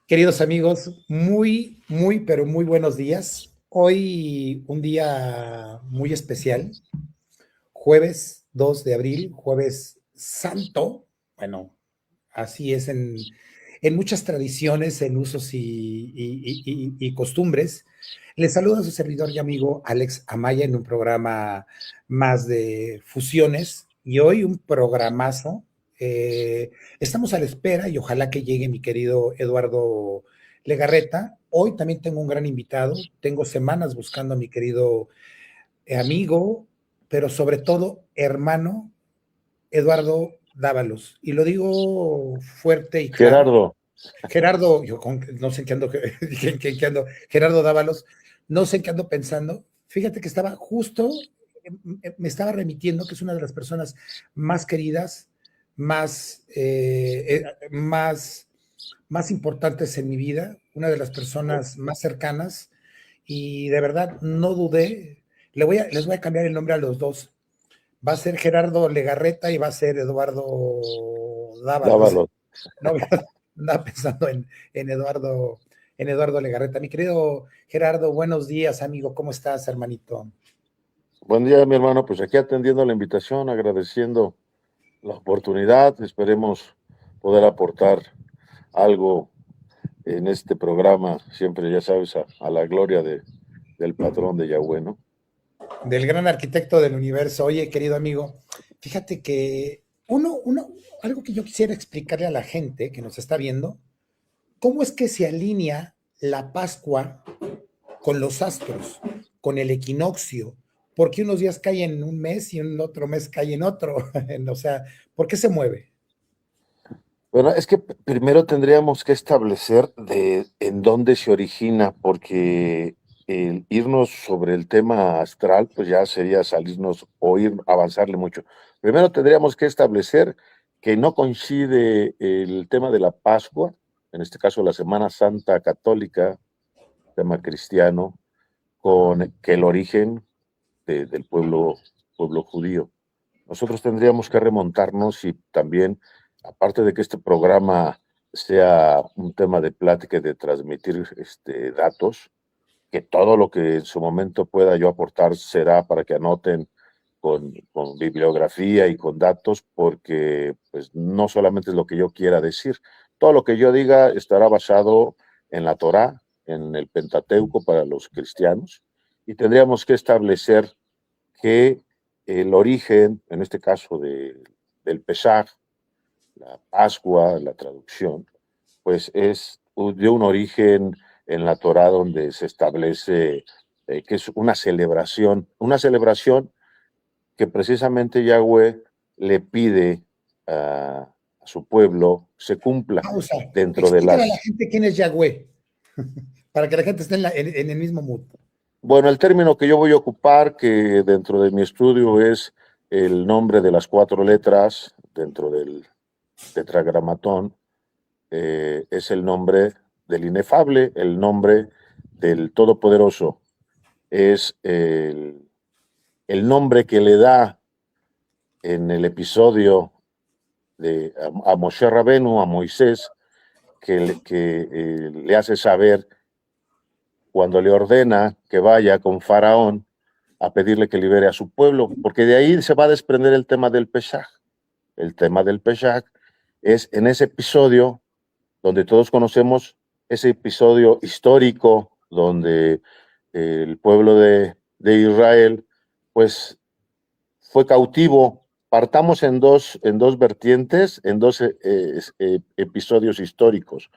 Queridos amigos, pero muy buenos días. Hoy un día muy especial, jueves 2 de abril, jueves santo. Bueno, así es en muchas tradiciones, en usos y costumbres. Les saluda a su servidor y amigo Alex Amaya en un programa más de fusiones y hoy un programazo. Estamos a la espera y ojalá que llegue mi querido Eduardo Legarreta. Hoy también tengo un gran invitado. Tengo semanas buscando a mi querido amigo, pero sobre todo hermano Eduardo Dávalos. Y lo digo fuerte y claro. Gerardo, Gerardo, no sé en qué ando, qué ando, Gerardo Dávalos, no sé en qué ando pensando. Fíjate que estaba justo, me estaba remitiendo que es una de las personas más queridas, más, más importantes en mi vida, una de las personas más cercanas, y de verdad no dudé. Les voy a cambiar el nombre a los dos. Va a ser Gerardo Legarreta y va a ser Eduardo Dávalos. Dávalos. No, andaba pensando Eduardo, en Eduardo Legarreta. Mi querido Gerardo, buenos días, amigo. ¿Cómo estás, hermanito? Buen día, mi hermano. Pues aquí atendiendo la invitación, agradeciendo la oportunidad. Esperemos poder aportar algo en este programa, siempre, ya sabes, a la gloria del patrón de Yahweh, ¿no? Del gran arquitecto del universo. Oye, querido amigo, fíjate que algo que yo quisiera explicarle a la gente que nos está viendo, ¿cómo es que se alinea la Pascua con los astros, con el equinoccio? ¿Por qué unos días caen en un mes y en otro mes cae en otro? O sea, ¿por qué se mueve? Bueno, es que primero tendríamos que establecer en dónde se origina, porque el irnos sobre el tema astral, pues ya sería salirnos o avanzarle mucho. Primero tendríamos que establecer que no coincide el tema de la Pascua, en este caso la Semana Santa Católica, tema cristiano, con que el origen del pueblo judío. Nosotros tendríamos que remontarnos y también, aparte de que este programa sea un tema de plática y de transmitir datos, que todo lo que en su momento pueda yo aportar será para que anoten con bibliografía y con datos, porque pues no solamente es lo que yo quiera decir, todo lo que yo diga estará basado en la Torá, en el Pentateuco para los cristianos, y tendríamos que establecer que el origen, en este caso del Pesaj, la Pascua, la traducción, pues es de un origen en la Torá donde se establece que es una celebración que precisamente Yahweh le pide a su pueblo se cumpla Pausa. dentro de Explícale a la las... gente quién es Yahweh, para que la gente esté en el mismo mood. Bueno, el término que yo voy a ocupar, que dentro de mi estudio es el nombre de las cuatro letras dentro del tetragramatón, es el nombre del inefable, el nombre del todopoderoso. Es el nombre que le da en el episodio a Moshe Rabenu, a Moisés, que le hace saber cuando le ordena que vaya con Faraón a pedirle que libere a su pueblo, porque de ahí se va a desprender el tema del Pesaj. El tema del Pesaj es en ese episodio donde todos conocemos ese episodio histórico donde el pueblo de Israel pues fue cautivo. Partamos en dos vertientes, en dos episodios históricos.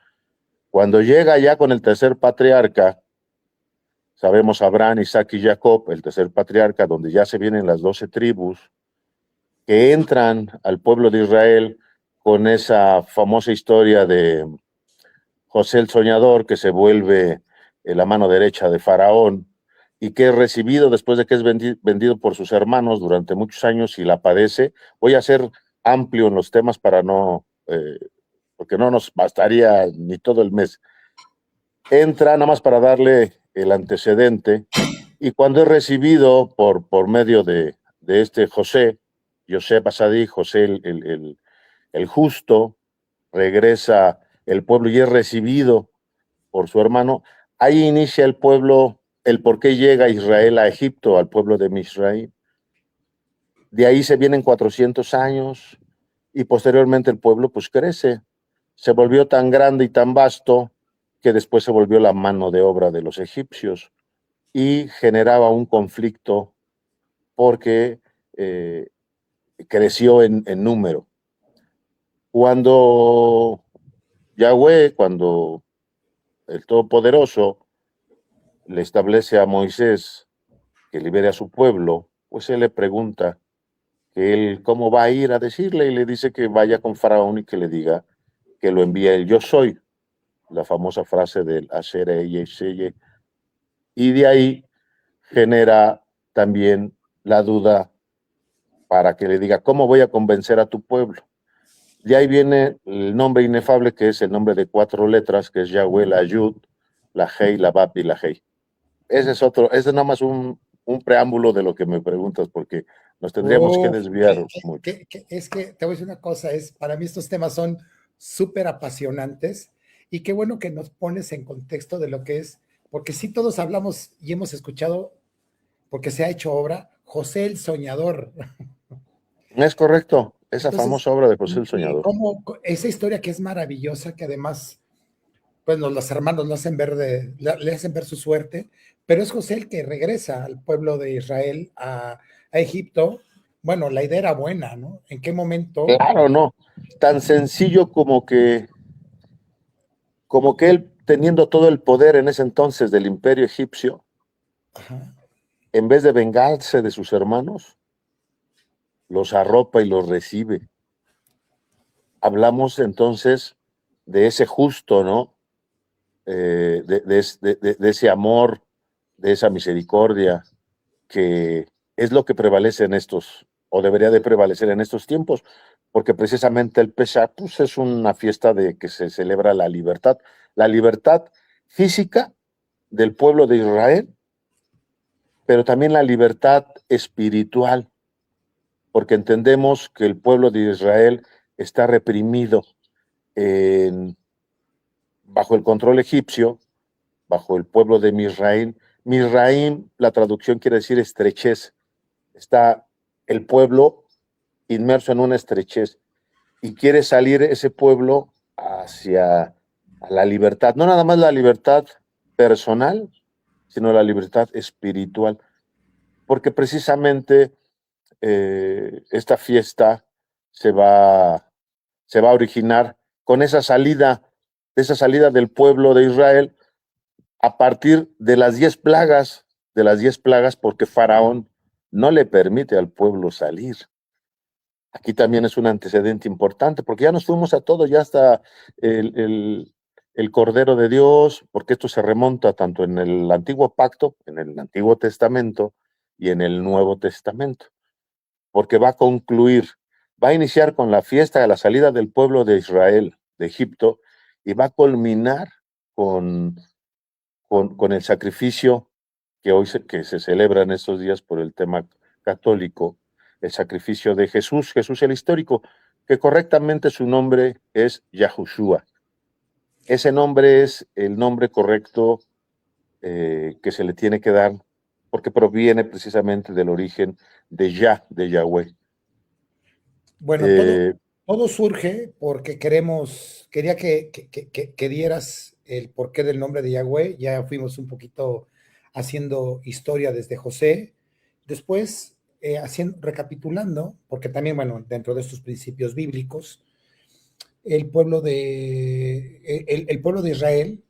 Cuando llega ya con el tercer patriarca, sabemos Abraham, Isaac y Jacob, el tercer patriarca, donde ya se vienen las 12 tribus, que entran al pueblo de Israel con esa famosa historia de José el Soñador, que se vuelve la mano derecha de Faraón y que es recibido después de que es vendido por sus hermanos durante muchos años y la padece. Voy a ser amplio en los temas para no, porque no nos bastaría ni todo el mes. Entra nada más para darle el antecedente y cuando es recibido por medio de este José Basadí, José el justo, regresa el pueblo y es recibido por su hermano. Ahí inicia el pueblo, el por qué llega Israel a Egipto, al pueblo de Misraim. De ahí se vienen 400 años y posteriormente el pueblo pues crece. Se volvió tan grande y tan vasto que después se volvió la mano de obra de los egipcios y generaba un conflicto porque creció en número. Cuando Yahweh, cuando el Todopoderoso le establece a Moisés que libere a su pueblo, pues él le pregunta que él cómo va a ir a decirle y le dice que vaya con Faraón y que le diga que lo envía el yo soy, la famosa frase del Asher Yesheye, y de ahí genera también la duda para que le diga cómo voy a convencer a tu pueblo. De ahí viene el nombre inefable que es el nombre de 4 letras, que es Yahweh, la Yud, la Hei, la Bab y la Hei. Ese es otro, ese es nada más un preámbulo de lo que me preguntas, porque nos tendríamos que Uf, desviar mucho. es que te voy a decir una cosa, para mí estos temas son súper apasionantes y qué bueno que nos pones en contexto de lo que es, porque sí todos hablamos y hemos escuchado, porque se ha hecho obra, José el Soñador. Es correcto, esa Entonces, famosa obra de José el Soñador. como esa historia que es maravillosa, que además, pues los hermanos lo hacen ver le hacen ver su suerte, pero es José el que regresa al pueblo de Israel a Egipto. Bueno, la idea era buena, ¿no? ¿En qué momento? Claro, no. Tan sencillo como que él, teniendo todo el poder en ese entonces del imperio egipcio, Ajá. en vez de vengarse de sus hermanos, los arropa y los recibe. Hablamos entonces de ese justo, ¿no? De ese amor, de esa misericordia, que es lo que prevalece en estos, o debería de prevalecer en estos tiempos, porque precisamente el Pesach pues, es una fiesta de que se celebra la libertad física del pueblo de Israel, pero también la libertad espiritual, porque entendemos que el pueblo de Israel está reprimido en, bajo el control egipcio, bajo el pueblo de Misraim. Misraim, la traducción quiere decir estrechez. Está el pueblo inmerso en una estrechez y quiere salir ese pueblo hacia la libertad. No nada más la libertad personal, sino la libertad espiritual. Porque precisamente esta fiesta se va, se va a originar con esa salida del pueblo de Israel a partir de las 10 plagas, porque Faraón no le permite al pueblo salir. Aquí también es un antecedente importante, porque ya nos fuimos a todo, ya hasta el Cordero de Dios, porque esto se remonta tanto en el Antiguo Pacto, en el Antiguo Testamento y en el Nuevo Testamento, porque va a concluir, va a iniciar con la fiesta de la salida del pueblo de Israel de Egipto y va a culminar con con el sacrificio que hoy que se celebra en estos días por el tema católico, el sacrificio de Jesús, Jesús el histórico, que correctamente su nombre es Yahushua. Ese nombre es el nombre correcto que se le tiene que dar porque proviene precisamente del origen de de Yahweh. Bueno, Eh, todo surge porque quería que dieras el porqué del nombre de Yahweh. Ya fuimos un poquito haciendo historia desde José. Después, recapitulando, porque también, bueno, dentro de estos principios bíblicos, el pueblo de Israel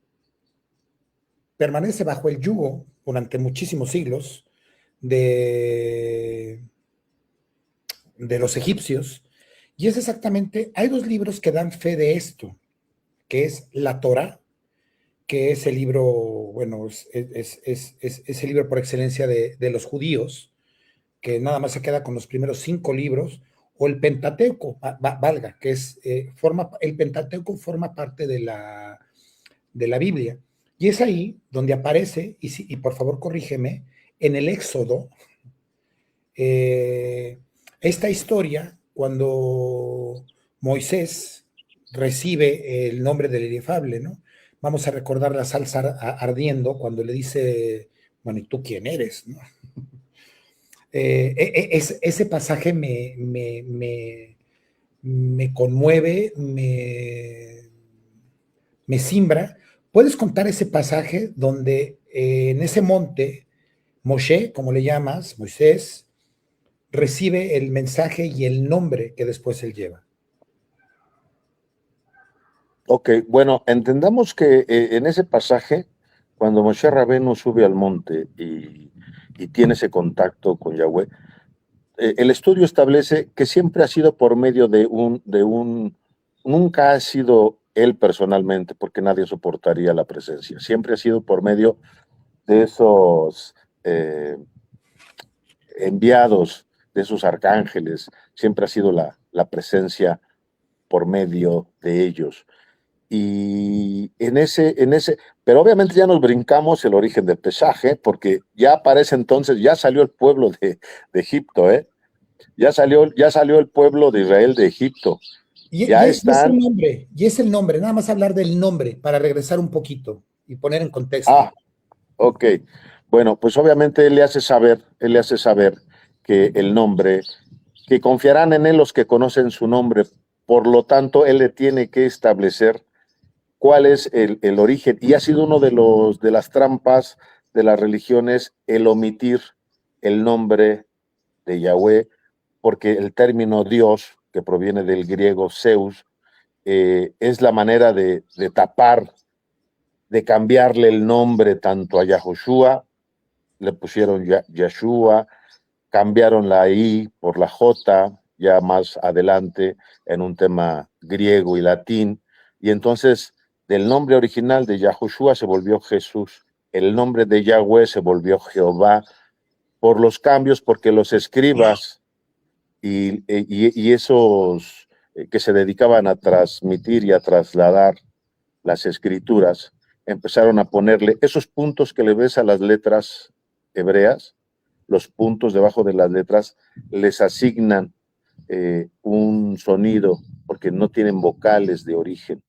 permanece bajo el yugo durante muchísimos siglos de, de los egipcios. Y es exactamente, hay dos libros que dan fe de esto, que es la Torah, que es el libro, bueno, es el libro por excelencia de los judíos, que nada más se queda con los primeros 5 libros, o el Pentateuco, valga, que el Pentateuco forma parte de la Biblia. Y es ahí donde aparece, y por favor corrígeme, en el Éxodo, esta historia, cuando Moisés recibe el nombre del inefable, ¿no? Vamos a recordar la salsa ardiendo cuando le dice, bueno, ¿y tú quién eres? ¿No? Ese pasaje me conmueve, me simbra. ¿Puedes contar ese pasaje donde en ese monte, Moshe, como le llamas, Moisés, recibe el mensaje y el nombre que después él lleva? Ok, bueno, entendamos que en ese pasaje, cuando Moshe Rabenu sube al monte y tiene ese contacto con Yahweh, el estudio establece que siempre ha sido por medio nunca ha sido él personalmente, porque nadie soportaría la presencia, siempre ha sido por medio de esos enviados, de esos arcángeles, siempre ha sido la presencia por medio de ellos. Y pero obviamente ya nos brincamos el origen del pesaje, porque ya aparece entonces, ya salió el pueblo de Egipto, ¿eh? Ya salió el pueblo de Israel de Egipto. Ya Y es el están. nombre, y es el nombre, nada más hablar del nombre para regresar un poquito y poner en contexto. Ah, ok. Bueno, pues obviamente él le hace saber que el nombre, que confiarán en él los que conocen su nombre. Por lo tanto, él le tiene que establecer cuál es el origen. Y ha sido uno de las trampas de las religiones el omitir el nombre de Yahweh, porque el término Dios, que proviene del griego Zeus, es la manera de tapar, de cambiarle el nombre tanto a Yahushua, le pusieron Yeshua, cambiaron la I por la J, ya más adelante en un tema griego y latín, y entonces del nombre original de Yahushua se volvió Jesús, el nombre de Yahweh se volvió Jehová, por los cambios, porque los escribas y esos que se dedicaban a transmitir y a trasladar las escrituras, empezaron a ponerle esos puntos que le ves a las letras hebreas, los puntos debajo de las letras, les asignan un sonido porque no tienen vocales de origen.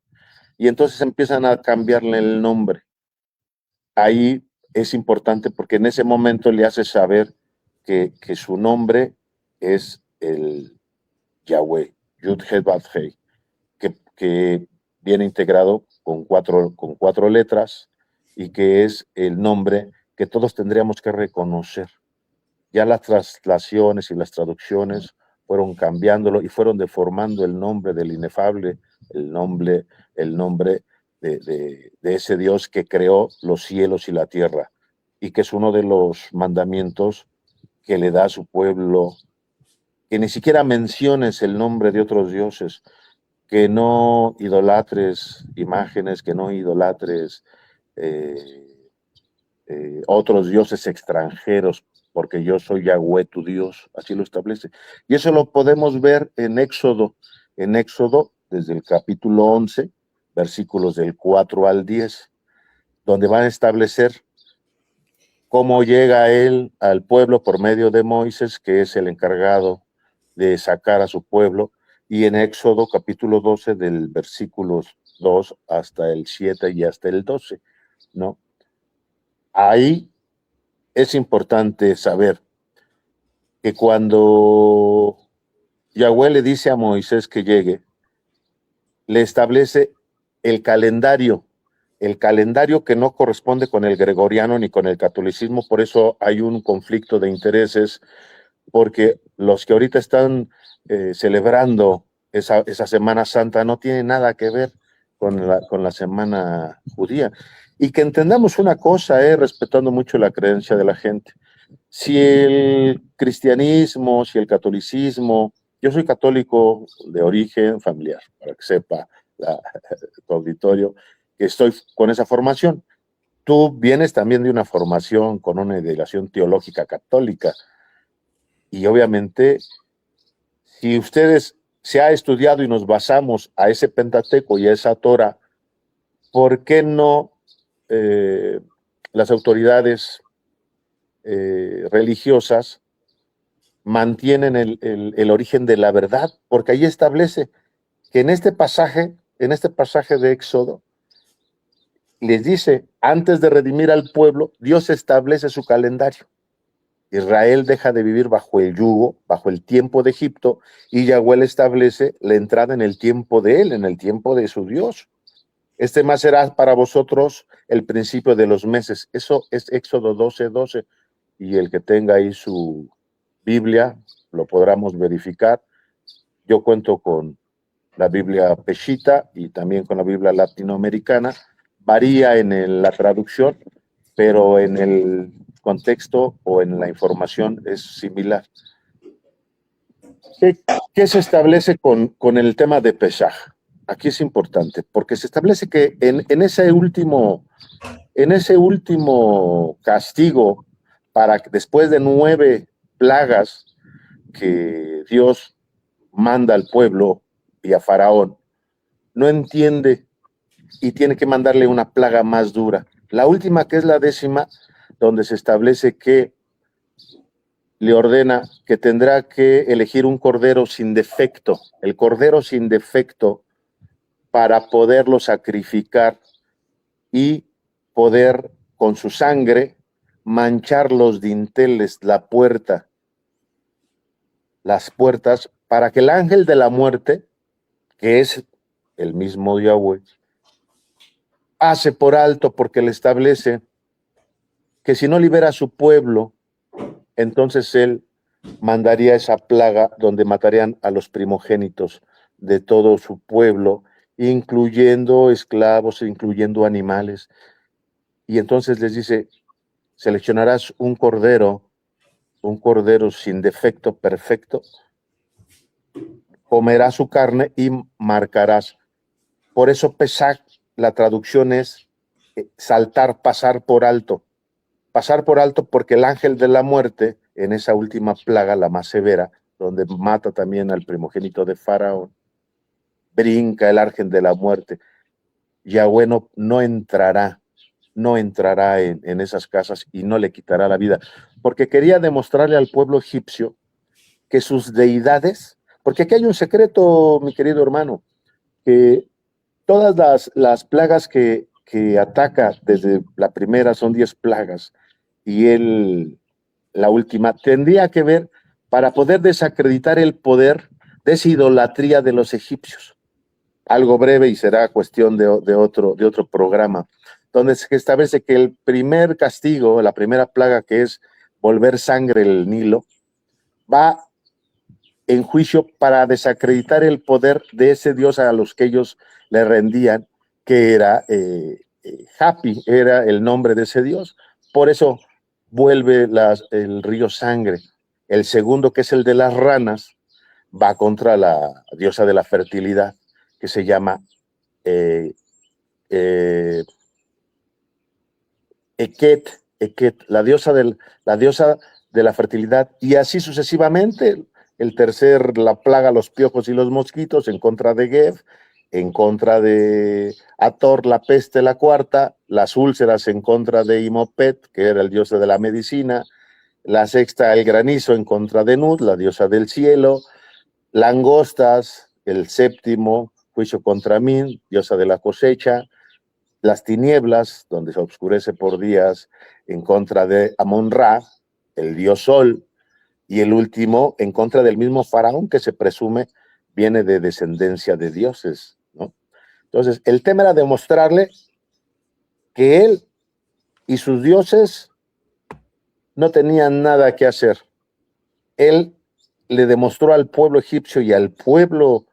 Y entonces empiezan a cambiarle el nombre. Ahí es importante porque en ese momento le hace saber que su nombre es el Yahweh, Yud He Vav Hei, que viene integrado con cuatro letras y que es el nombre que todos tendríamos que reconocer. Ya las traslaciones y las traducciones fueron cambiándolo y fueron deformando el nombre del inefable, el nombre de ese Dios que creó los cielos y la tierra y que es uno de los mandamientos que le da a su pueblo, que ni siquiera menciones el nombre de otros dioses, que no idolatres imágenes, que no idolatres eh, otros dioses extranjeros, porque yo soy Yahweh tu Dios, así lo establece. Y eso lo podemos ver en Éxodo desde el capítulo 11, versículos del 4 al 10, donde van a establecer cómo llega él al pueblo por medio de Moisés, que es el encargado de sacar a su pueblo, y en Éxodo capítulo 12 del versículos 2 hasta el 7 y hasta el 12, ¿no? Ahí es importante saber que cuando Yahweh le dice a Moisés que llegue, le establece el calendario que no corresponde con el gregoriano ni con el catolicismo, por eso hay un conflicto de intereses, porque los que ahorita están celebrando esa Semana Santa no tienen nada que ver con la Semana Judía. Y que entendamos una cosa, respetando mucho la creencia de la gente. Si el cristianismo, si el catolicismo, yo soy católico de origen familiar, para que sepa tu auditorio, que estoy con esa formación. Tú vienes también de una formación con una ideación teológica católica y obviamente si ustedes se ha estudiado y nos basamos a ese Pentateuco y a esa Torah, ¿por qué no las autoridades religiosas mantienen el origen de la verdad? Porque ahí establece que en este pasaje de Éxodo, les dice, antes de redimir al pueblo, Dios establece su calendario. Israel deja de vivir bajo el yugo, bajo el tiempo de Egipto, y Yahweh le establece la entrada en el tiempo de él, en el tiempo de su Dios. Este mes será para vosotros el principio de los meses. Eso es Éxodo 12:12. Y el que tenga ahí su Biblia, lo podremos verificar. Yo cuento con la Biblia Peshitta y también con la Biblia latinoamericana. Varía en la traducción, pero en el contexto o en la información es similar. ¿Qué se establece con el tema de Pesaj? Aquí es importante, porque se establece que en ese último castigo, para después de 9 plagas que Dios manda al pueblo y a Faraón, no entiende y tiene que mandarle una plaga más dura. La última, que es la 10ª, donde se establece que le ordena que tendrá que elegir un cordero sin defecto, el cordero sin defecto, para poderlo sacrificar y poder con su sangre manchar los dinteles, la puerta, las puertas, para que el ángel de la muerte, que es el mismo Yahweh, hace por alto, porque le establece que si no libera a su pueblo, entonces él mandaría esa plaga donde matarían a los primogénitos de todo su pueblo, incluyendo esclavos, incluyendo animales. Y entonces les dice, seleccionarás un cordero sin defecto, perfecto, comerás su carne y marcarás. Por eso Pesach, la traducción es saltar, pasar por alto porque el ángel de la muerte, en esa última plaga, la más severa, donde mata también al primogénito de Faraón, brinca el ángel de la muerte. Yahweh no entrará en esas casas y no le quitará la vida, porque quería demostrarle al pueblo egipcio que sus deidades, porque aquí hay un secreto, mi querido hermano, que todas las plagas que ataca desde la primera son 10 plagas, y la última, tendría que ver para poder desacreditar el poder de esa idolatría de los egipcios. Algo breve y será cuestión de otro programa, donde se establece que el primer castigo, la primera plaga, que es volver sangre el Nilo, va en juicio para desacreditar el poder de ese Dios a los que ellos le rendían, que era Hapi, era el nombre de ese Dios. Por eso vuelve el río sangre. El segundo, que es el de las ranas, va contra la diosa de la fertilidad, que se llama Eket, la diosa de la fertilidad, y así sucesivamente. El tercer, la plaga, los piojos y los mosquitos, en contra de Geb, en contra de Ator, la peste, la cuarta, las úlceras en contra de Imopet, que era el dios de la medicina, la sexta, el granizo, en contra de Nut, la diosa del cielo, langostas, el séptimo, juicio contra Min, diosa de la cosecha, las tinieblas, donde se oscurece por días, en contra de Amon-Ra, el dios sol, y el último en contra del mismo faraón, que se presume viene de descendencia de dioses, ¿no? Entonces, el tema era demostrarle que él y sus dioses no tenían nada que hacer. Él le demostró al pueblo egipcio y al pueblo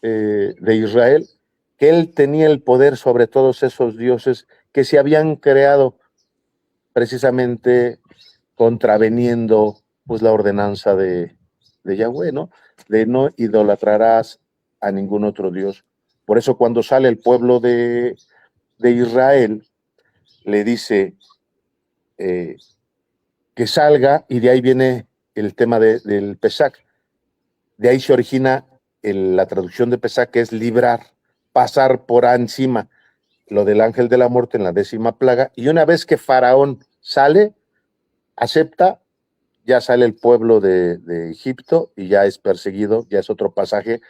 de Israel que él tenía el poder sobre todos esos dioses que se habían creado precisamente contraveniendo pues la ordenanza de Yahweh, ¿no? De no idolatrarás a ningún otro Dios. Por eso cuando sale el pueblo de Israel, le dice que salga, y de ahí viene el tema del Pesach. De ahí se origina la traducción de Pesach, que es librar, pasar por encima, lo del ángel de la muerte en la 10ª plaga, y una vez que Faraón sale, acepta, ya sale el pueblo de Egipto y ya es perseguido, ya es otro pasaje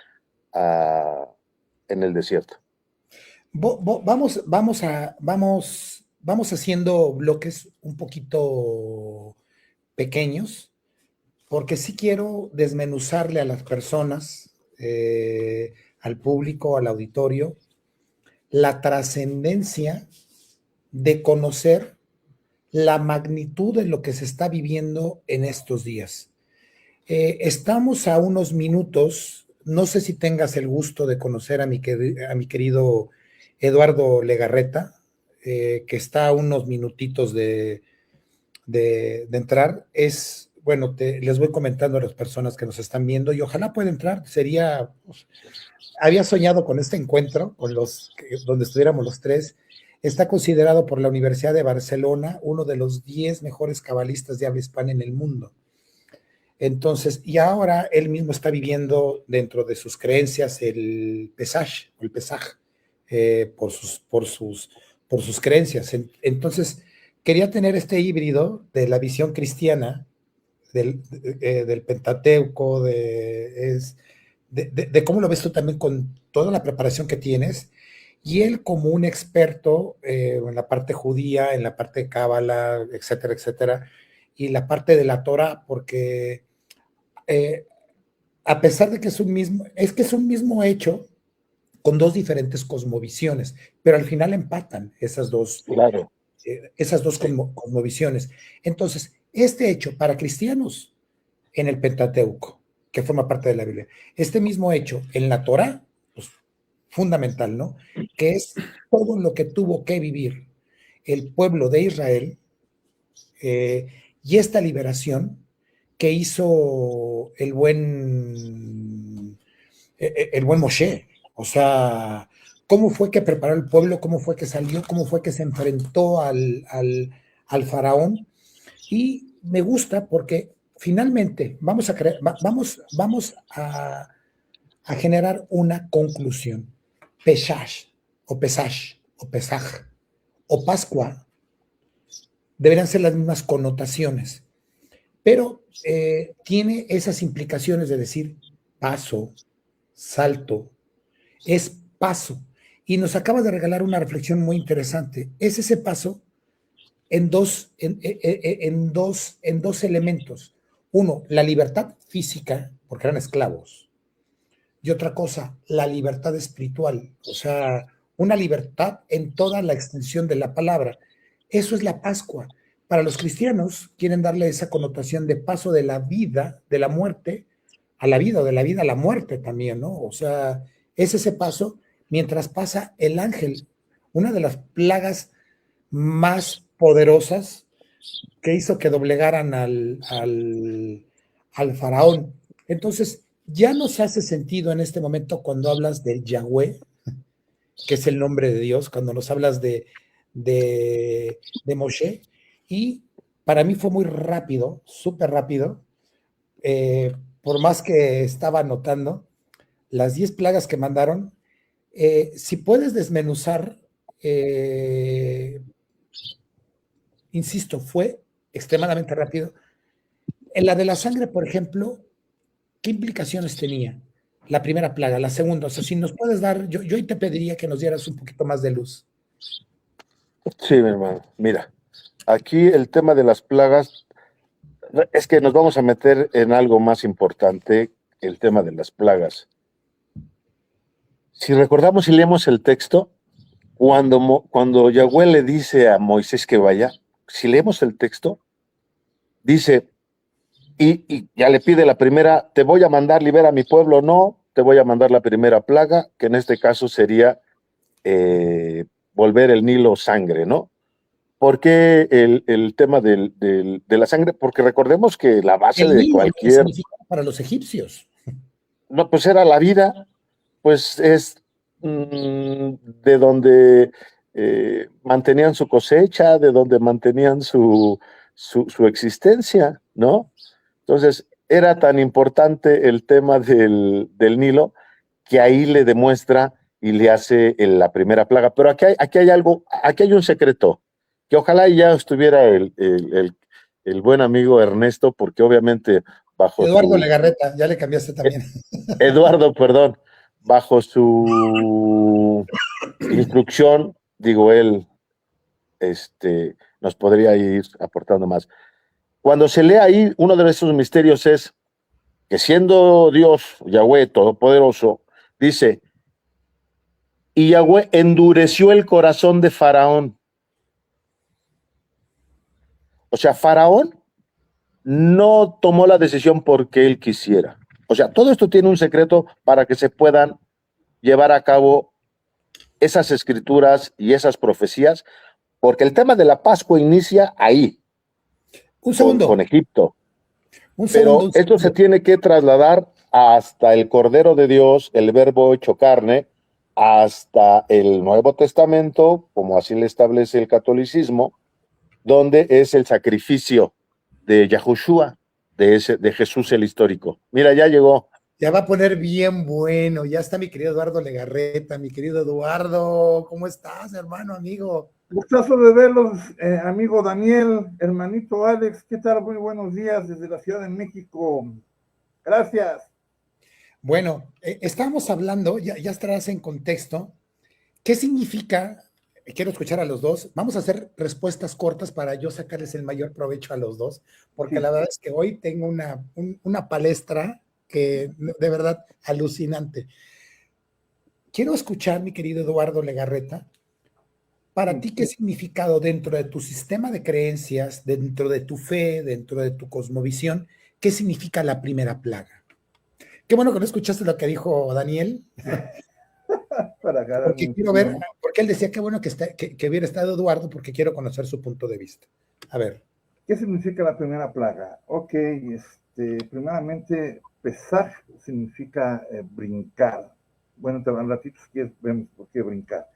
en el desierto. vamos haciendo bloques un poquito pequeños, porque sí quiero desmenuzarle a las personas, al público, al auditorio, la trascendencia de conocer la magnitud de lo que se está viviendo en estos días. Estamos a unos minutos, no sé si tengas el gusto de conocer a mi querido Eduardo Legarreta, que está a unos minutitos de entrar. Bueno, les voy comentando a las personas que nos están viendo y ojalá pueda entrar. Había soñado con este encuentro, donde estuviéramos los tres. Está considerado por la Universidad de Barcelona uno de los 10 mejores cabalistas de habla hispana en el mundo. Entonces, y ahora él mismo está viviendo dentro de sus creencias el pesaj, por sus creencias. Entonces, quería tener este híbrido de la visión cristiana, del Pentateuco, de cómo lo ves tú también con toda la preparación que tienes, y él como un experto en la parte judía, en la parte de Cábala, etcétera, etcétera, y la parte de la Torah, porque a pesar de que es un mismo hecho con dos diferentes cosmovisiones, pero al final empatan Claro. Esas dos cosmovisiones. Entonces, este hecho para cristianos en el Pentateuco, que forma parte de la Biblia, este mismo hecho en la Torah, pues fundamental, ¿no? Que es todo lo que tuvo que vivir el pueblo de Israel, y esta liberación que hizo el buen Moshe. O sea, cómo fue que preparó el pueblo, cómo fue que salió, cómo fue que se enfrentó al faraón. Y me gusta porque finalmente vamos a generar una conclusión. Pesaj, o Pesaj, o Pesaj, o Pascua, deberían ser las mismas connotaciones, pero tiene esas implicaciones de decir paso, salto, es paso. Y nos acaba de regalar una reflexión muy interesante. Es ese paso en dos elementos. Uno, la libertad física, porque eran esclavos. Y otra cosa, la libertad espiritual. O sea, una libertad en toda la extensión de la palabra. Eso es la Pascua. Para los cristianos quieren darle esa connotación de paso de la vida, de la muerte, a la vida, o de la vida a la muerte también, ¿no? O sea, es ese paso mientras pasa el ángel, una de las plagas más poderosas que hizo que doblegaran al faraón. Entonces, ya nos hace sentido en este momento cuando hablas del Yahweh, que es el nombre de Dios, cuando nos hablas de Moshe, y para mí fue muy rápido, súper rápido, por más que estaba anotando las 10 plagas que mandaron. Si puedes desmenuzar, insisto, fue extremadamente rápido. En la de la sangre, por ejemplo, ¿qué implicaciones tenía la primera plaga, la segunda? O sea, si nos puedes dar, yo te pediría que nos dieras un poquito más de luz. Sí, mi hermano. Mira, aquí el tema de las plagas es que nos vamos a meter en algo más importante, el tema de las plagas. Si recordamos y leemos el texto, cuando Yahweh le dice a Moisés que vaya, si leemos el texto, dice, y ya le pide la primera, te voy a mandar, libera a mi pueblo, no, te voy a mandar la primera plaga, que en este caso sería volver el Nilo sangre, ¿no? ¿Por qué el tema de la sangre? Porque recordemos que la base El de Nilo, lo que cualquier... significaba para los egipcios. No, pues era la vida, pues es de donde mantenían su cosecha, de donde mantenían su existencia, ¿no? Entonces, era tan importante el tema del Nilo que ahí le demuestra y le hace la primera plaga. Pero aquí hay algo, aquí hay un secreto, que ojalá ya estuviera el buen amigo Ernesto, porque obviamente bajo Eduardo su... Legarreta, ya le cambiaste también. Eduardo, perdón, bajo su instrucción, digo, él nos podría ir aportando más. Cuando se lee ahí, uno de esos misterios es que siendo Dios, Yahweh Todopoderoso, dice, y Yahweh endureció el corazón de Faraón. O sea, Faraón no tomó la decisión porque él quisiera. O sea, todo esto tiene un secreto para que se puedan llevar a cabo esas escrituras y esas profecías, porque el tema de la Pascua inicia ahí, Un segundo, con Egipto. un Pero segundo, un esto se segundo. tiene que trasladar hasta el Cordero de Dios, el Verbo hecho carne, hasta el Nuevo Testamento, como así le establece el catolicismo, donde es el sacrificio de Yahushua, de Jesús el histórico. Mira, ya llegó. Ya va a poner bien bueno. Ya está mi querido Eduardo Legarreta. Mi querido Eduardo, ¿cómo estás, hermano, amigo? Gustazo de verlos, amigo Daniel, hermanito Alex, ¿qué tal? Muy buenos días desde la Ciudad de México. Gracias. Bueno, estábamos hablando, ya estarás en contexto. ¿Qué significa? Quiero escuchar a los dos. Vamos a hacer respuestas cortas para yo sacarles el mayor provecho a los dos, porque sí, la verdad es que hoy tengo una palestra que de verdad alucinante. Quiero escuchar, mi querido Eduardo Legarreta, para ti, ¿qué significado dentro de tu sistema de creencias, dentro de tu fe, dentro de tu cosmovisión, qué significa la primera plaga? Qué bueno que no escuchaste lo que dijo Daniel. Porque quiero ver, porque él decía qué bueno que hubiera estado Eduardo, porque quiero conocer su punto de vista. A ver. ¿Qué significa la primera plaga? Ok, primeramente, pesaj significa brincar. Bueno, te van ratito si quieres, vemos por qué brincar.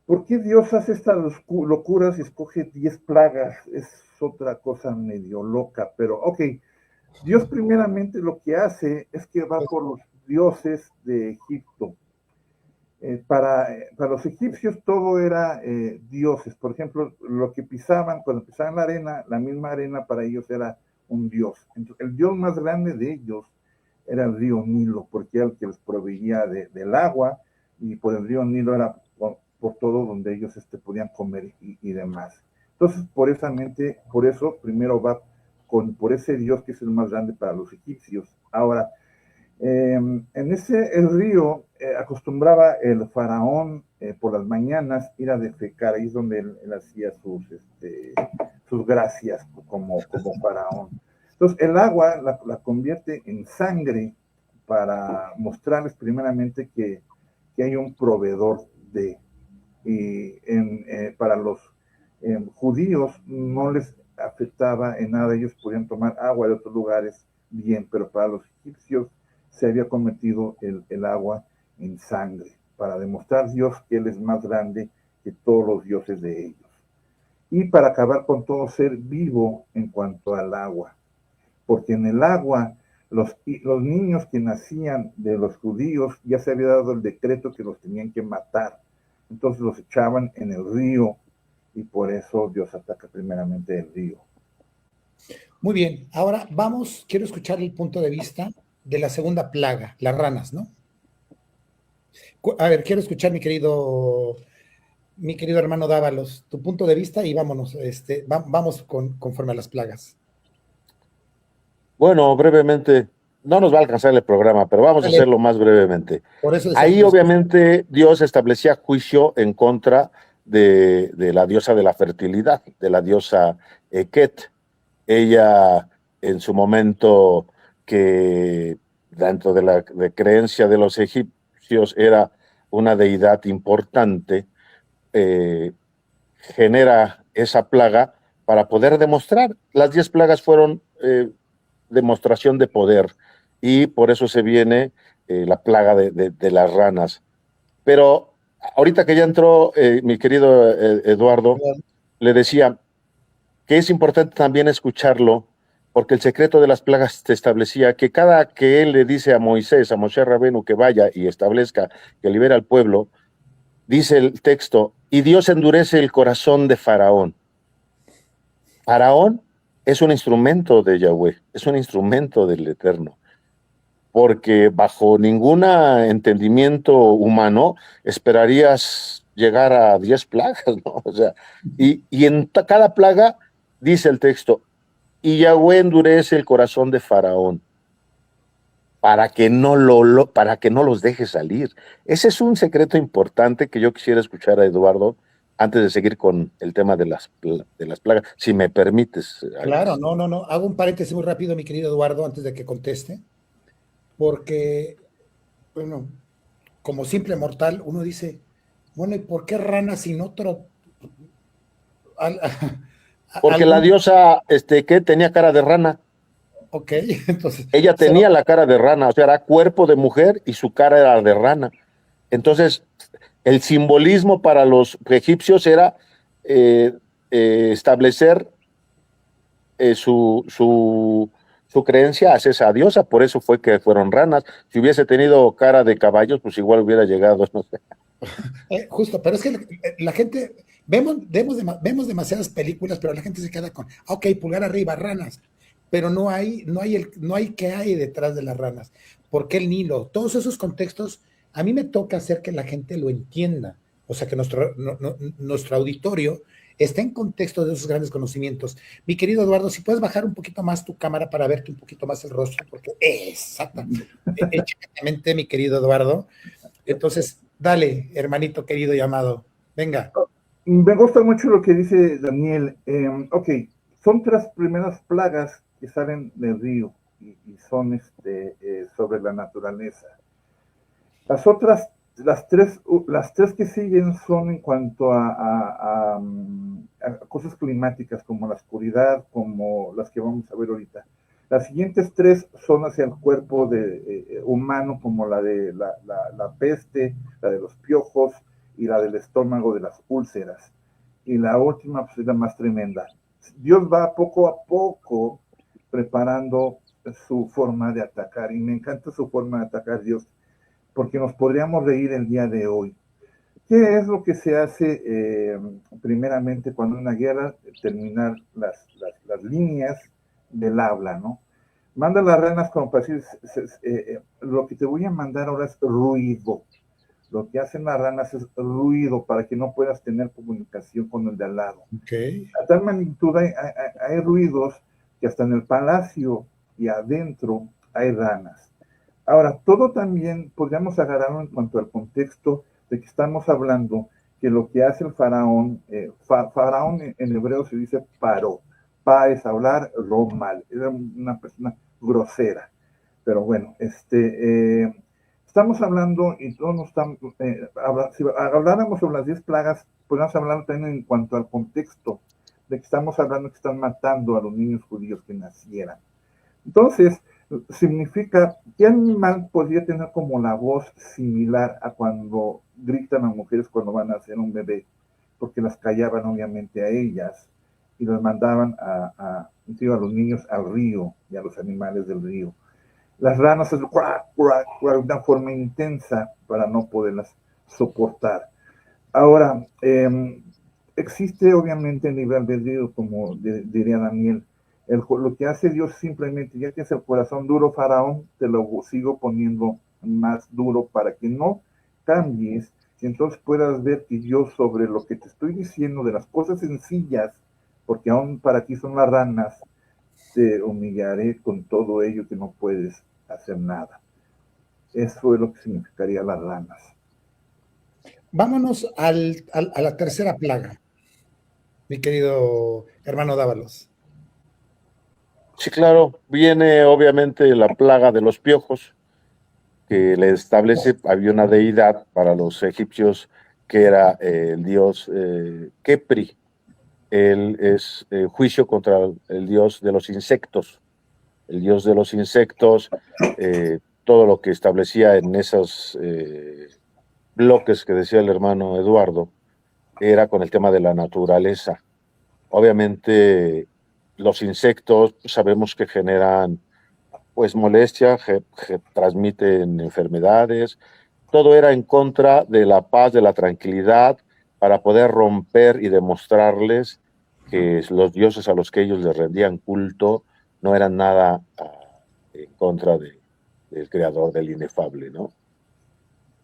¿Por qué Dios hace estas locuras y escoge 10 plagas? Es otra cosa medio loca, pero ok. Dios primeramente lo que hace es que va por los dioses de Egipto. Para los egipcios todo era dioses. Por ejemplo, lo que pisaban, cuando pisaban la arena, la misma arena para ellos era un dios. Entonces, el dios más grande de ellos era el río Nilo, porque era el que les proveía del agua, y por el río Nilo era por todo donde ellos podían comer y demás. Entonces, por eso primero va por ese dios que es el más grande para los egipcios. Ahora, en el río acostumbraba el faraón por las mañanas ir a defecar, ahí es donde él hacía sus gracias como faraón. Entonces el agua la convierte en sangre para mostrarles primeramente que hay un proveedor para los judíos no les afectaba en nada, ellos podían tomar agua de otros lugares bien, pero para los egipcios se había convertido el agua en sangre, para demostrar Dios que Él es más grande que todos los dioses de ellos. Y para acabar con todo ser vivo en cuanto al agua, porque en el agua los niños que nacían de los judíos ya se había dado el decreto que los tenían que matar, entonces los echaban en el río, y por eso Dios ataca primeramente el río. Muy bien, ahora quiero escuchar el punto de vista de la segunda plaga, las ranas, ¿no? A ver, quiero escuchar mi querido hermano Dávalos, tu punto de vista y vámonos, vamos conforme a las plagas. Bueno, brevemente, no nos va a alcanzar el programa, pero vamos a hacerlo más brevemente. Por eso ahí obviamente Dios establecía juicio en contra de la diosa de la fertilidad, de la diosa Eket. Ella en su momento, que dentro de la creencia de los egipcios era una deidad importante, genera esa plaga para poder demostrar. Las 10 plagas fueron demostración de poder, y por eso se viene la plaga de las ranas. Pero ahorita que ya entró mi querido Eduardo, le decía que es importante también escucharlo, porque el secreto de las plagas te establecía que cada que él le dice a Moisés, a Moshe Rabenu, que vaya y establezca, que libera al pueblo, dice el texto, y Dios endurece el corazón de Faraón. Faraón es un instrumento de Yahweh, es un instrumento del Eterno. porque bajo ningún entendimiento humano esperarías llegar a 10 plagas, ¿no? O sea, y en cada plaga dice el texto, y Yahweh endurece el corazón de Faraón para que para que no los deje salir. Ese es un secreto importante que yo quisiera escuchar a Eduardo antes de seguir con el tema de las plagas, si me permites, Claro, Alex. no. Hago un paréntesis muy rápido, mi querido Eduardo, antes de que conteste, porque, bueno, como simple mortal, uno dice, bueno, ¿y por qué rana sin otro? Al- Porque la algún, diosa, que tenía cara de rana. ok, entonces, Ella cero, tenía la cara de rana, o sea, era cuerpo de mujer y su cara era de rana. Entonces, el simbolismo para los egipcios era eh, establecer su creencia hacia esa diosa, por eso fue que fueron ranas. Si hubiese tenido cara de caballos, pues igual hubiera llegado, no sé. justo, pero es que la gente, vemos demasiadas películas, pero la gente se queda con, ok, pulgar arriba, ranas, pero no hay qué hay detrás de las ranas. ¿Por qué el Nilo? Todos esos contextos, a mí me toca hacer que la gente lo entienda, o sea, que nuestro auditorio esté en contexto de esos grandes conocimientos. Mi querido Eduardo, si puedes bajar un poquito más tu cámara para verte un poquito más el rostro, porque exactamente, mi querido Eduardo. Entonces, dale, hermanito querido y amado. Venga. Me gusta mucho lo que dice Daniel. Ok, son tres primeras plagas que salen del río y son sobre la naturaleza. Las otras, las tres que siguen son en cuanto a cosas climáticas, como la oscuridad, como las que vamos a ver ahorita. Las siguientes tres son hacia el cuerpo humano, como la de la peste, la de los piojos y la del estómago de las úlceras. Y la última pues, es la más tremenda. Dios va poco a poco preparando su forma de atacar, y me encanta su forma de atacar Dios, porque nos podríamos reír el día de hoy. ¿Qué es lo que se hace primeramente cuando una guerra? Terminar las líneas del habla, ¿no? Manda las ranas como para decir, lo que te voy a mandar ahora es ruido. Lo que hacen las ranas es ruido para que no puedas tener comunicación con el de al lado. Ok. A tal magnitud hay ruidos que hasta en el palacio y adentro hay ranas. Ahora, todo también podríamos agarrarlo en cuanto al contexto de que estamos hablando que lo que hace el faraón, faraón en hebreo se dice paró. Pa es hablar, ro mal. Era una persona grosera. Pero bueno, estamos hablando y todos nos estamos, si habláramos sobre las 10 plagas, podríamos hablar también en cuanto al contexto de que estamos hablando que están matando a los niños judíos que nacieran. Entonces, significa, ¿qué animal podría tener como la voz similar a cuando gritan las mujeres cuando van a hacer un bebé? Porque las callaban obviamente a ellas y las mandaban a los niños al río y a los animales del río. Las ranas es de una forma intensa para no poderlas soportar. Ahora, existe obviamente el nivel de Dios, como diría Daniel. Lo que hace Dios simplemente, ya que es el corazón duro, Faraón, te lo sigo poniendo más duro para que no cambies y entonces puedas ver que yo sobre lo que te estoy diciendo de las cosas sencillas, porque aún para ti son las ranas, te humillaré con todo ello que no puedes hacer nada. Eso es lo que significaría las ranas. Vámonos a la tercera plaga, mi querido hermano Dávalos. Sí, claro, viene obviamente la plaga de los piojos, que le establece, había una deidad para los egipcios que era el dios Kepri. Él es juicio contra el dios de los insectos. El dios de los insectos, todo lo que establecía en esos bloques que decía el hermano Eduardo, era con el tema de la naturaleza. Obviamente, los insectos sabemos que generan pues molestia, transmiten enfermedades. Todo era en contra de la paz, de la tranquilidad, para poder romper y demostrarles que los dioses a los que ellos les rendían culto no eran nada en contra del creador del inefable, ¿no?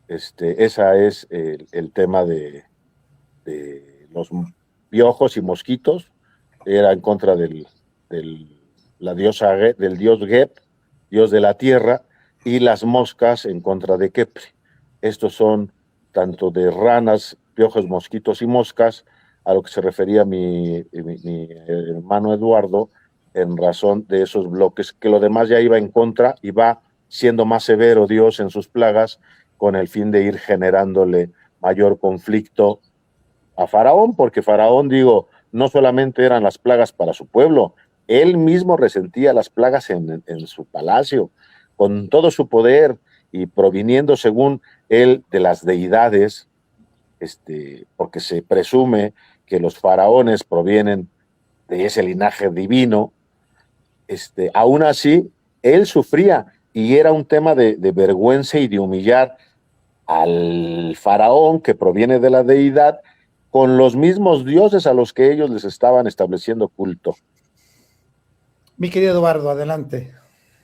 Esa es el tema de los piojos y mosquitos, era en contra la diosa, del dios Geb, dios de la tierra, y las moscas en contra de Kepri. Estos son tanto de ranas, piojos, mosquitos y moscas, a lo que se refería mi hermano Eduardo, en razón de esos bloques, que lo demás ya iba en contra y va siendo más severo Dios en sus plagas con el fin de ir generándole mayor conflicto a Faraón, porque Faraón, digo, no solamente eran las plagas para su pueblo, él mismo resentía las plagas en su palacio, con todo su poder y proviniendo, según él, de las deidades, porque se presume que los faraones provienen de ese linaje divino, aún así, él sufría y era un tema de vergüenza y de humillar al faraón que proviene de la deidad con los mismos dioses a los que ellos les estaban estableciendo culto. Mi querido Eduardo, adelante.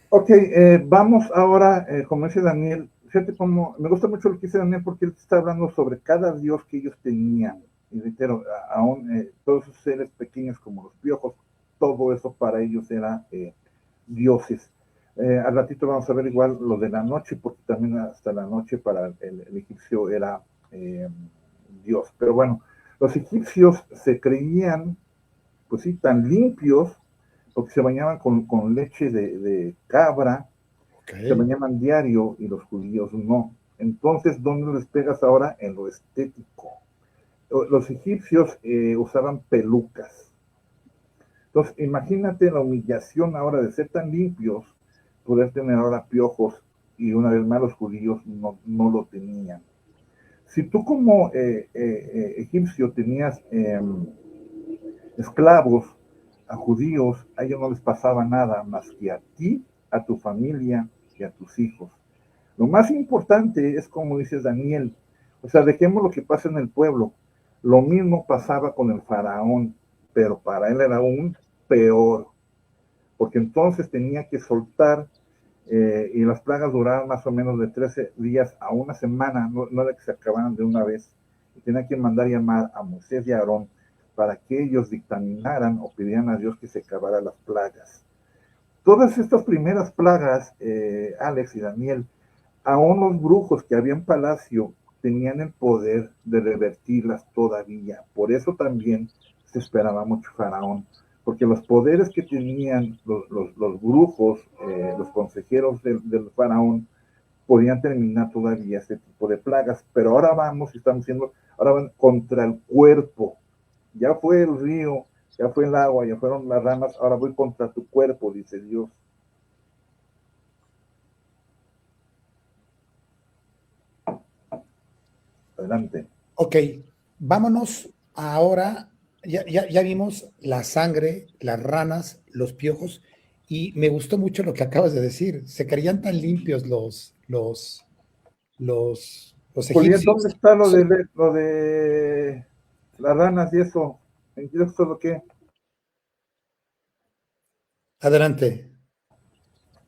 Ok, vamos ahora, como dice Daniel, fíjate cómo, me gusta mucho lo que dice Daniel porque él está hablando sobre cada dios que ellos tenían. Y reitero, aún todos esos seres pequeños como los piojos, todo eso para ellos era dioses. Al ratito vamos a ver igual lo de la noche, porque también hasta la noche para el egipcio era Dios. Pero bueno, los egipcios se creían, pues sí, tan limpios, porque se bañaban con leche de cabra, se bañaban diario y los judíos no. Entonces, ¿dónde les pegas ahora? En lo estético. Los egipcios usaban pelucas. Entonces, imagínate la humillación ahora de ser tan limpios, poder tener ahora piojos, y una vez más los judíos no lo tenían. Si tú como egipcio tenías esclavos, a judíos, a ellos no les pasaba nada más que a ti, a tu familia y a tus hijos. Lo más importante es como dice Daniel, o sea, dejemos lo que pasa en el pueblo. Lo mismo pasaba con el faraón, pero para él era aún peor, porque entonces tenía que soltar y las plagas duraban más o menos de 13 días a una semana, no era que se acabaran de una vez. Y tenía que mandar llamar a Moisés y a Aarón para que ellos dictaminaran o pidieran a Dios que se acabaran las plagas. Todas estas primeras plagas, Alex y Daniel, aún los brujos que había en palacio tenían el poder de revertirlas todavía. Por eso también se esperaba mucho Faraón, porque los poderes que tenían los brujos, los consejeros del Faraón, podían terminar todavía este tipo de plagas. Pero ahora vamos, estamos diciendo, ahora van contra el cuerpo. Ya fue el río, ya fue el agua, ya fueron las ramas, ahora voy contra tu cuerpo, dice Dios. Adelante. Ok, vámonos ahora. Ya vimos la sangre, las ranas, los piojos, y me gustó mucho lo que acabas de decir. Se creían tan limpios los Julián, egipcios. ¿dónde está lo de las ranas y eso? ¿En qué es lo que? Adelante.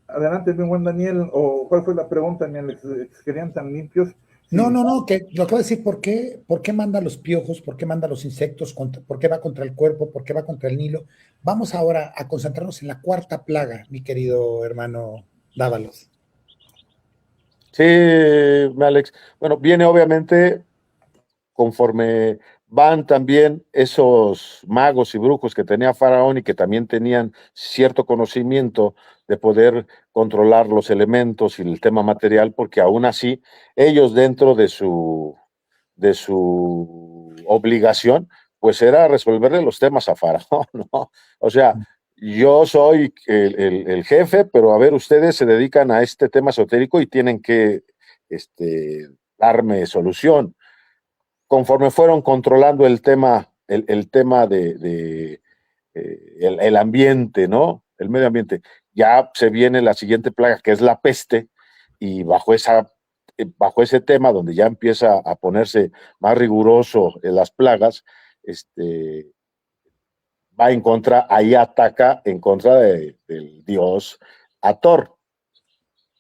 Adelante, mi buen Daniel, o ¿cuál fue la pregunta, Daniel? ¿Querían tan limpios? Sí. No, que lo acabo de decir, ¿por qué manda los piojos? ¿Por qué manda los insectos? ¿Por qué va contra el cuerpo? ¿Por qué va contra el Nilo? Vamos ahora a concentrarnos en la cuarta plaga, mi querido hermano Dávalos. Sí, Alex. Bueno, viene obviamente conforme van también esos magos y brujos que tenía Faraón y que también tenían cierto conocimiento de poder controlar los elementos y el tema material, porque aún así ellos dentro de su obligación, pues era resolverle los temas a Faraón, ¿no? O sea, yo soy el jefe, pero a ver, ustedes se dedican a este tema esotérico y tienen que darme solución. Conforme fueron controlando el tema, el tema el ambiente, ¿no? El medio ambiente. Ya se viene la siguiente plaga, que es la peste, y bajo ese tema, donde ya empieza a ponerse más riguroso en las plagas, va en contra, ahí ataca en contra del dios Hathor.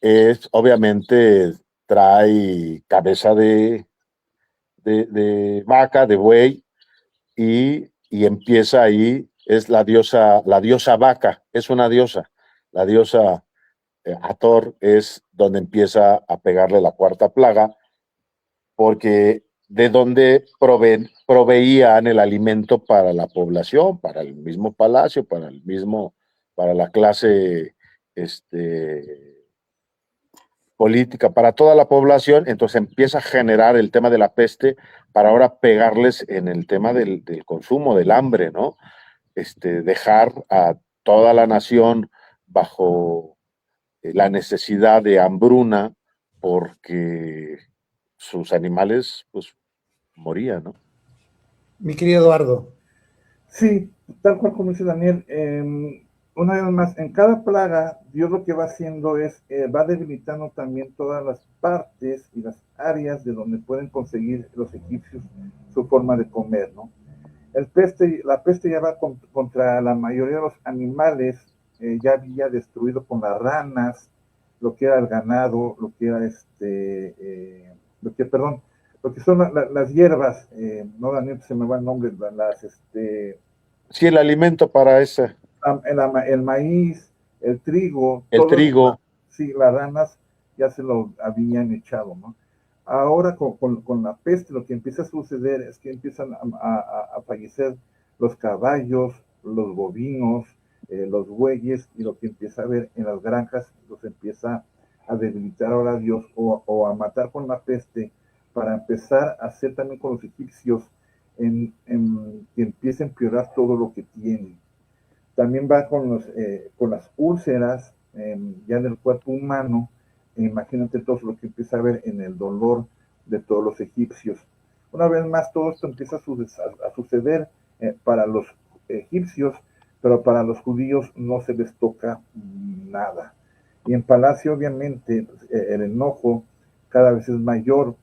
es obviamente trae cabeza de vaca, de buey, y empieza ahí, es la diosa vaca, es una diosa, la diosa Hathor es donde empieza a pegarle la cuarta plaga, porque de donde proveían el alimento para la población, para el mismo palacio, para la clase política, para toda la población. Entonces empieza a generar el tema de la peste para ahora pegarles en el tema del consumo, del hambre, ¿no? Dejar a toda la nación bajo la necesidad de hambruna porque sus animales pues morían, ¿no? Mi querido Eduardo. Sí, tal cual como dice Daniel, una vez más, en cada plaga, Dios lo que va haciendo es, va debilitando también todas las partes y las áreas de donde pueden conseguir los egipcios su forma de comer, ¿no? La peste ya va contra la mayoría de los animales, ya había destruido con las ranas, lo que era el ganado, lo que era perdón, lo que son las hierbas, no, Daniel, se me va el nombre, Sí, el alimento para ese. el maíz, el trigo, El trigo. Sí, las ranas ya se lo habían echado, ¿no? Ahora con la peste lo que empieza a suceder es que empiezan a fallecer los caballos, los bovinos, los bueyes, y lo que empieza a ver en las granjas los empieza a debilitar ahora Dios o a matar con la peste para empezar a hacer también con los egipcios que empiece a empeorar todo lo que tienen. También va con las úlceras ya en el cuerpo humano. Imagínate todo lo que empieza a ver en el dolor de todos los egipcios. Una vez más, todo esto empieza a suceder para los egipcios, pero para los judíos no se les toca nada. Y en palacio, obviamente, el enojo cada vez es mayor,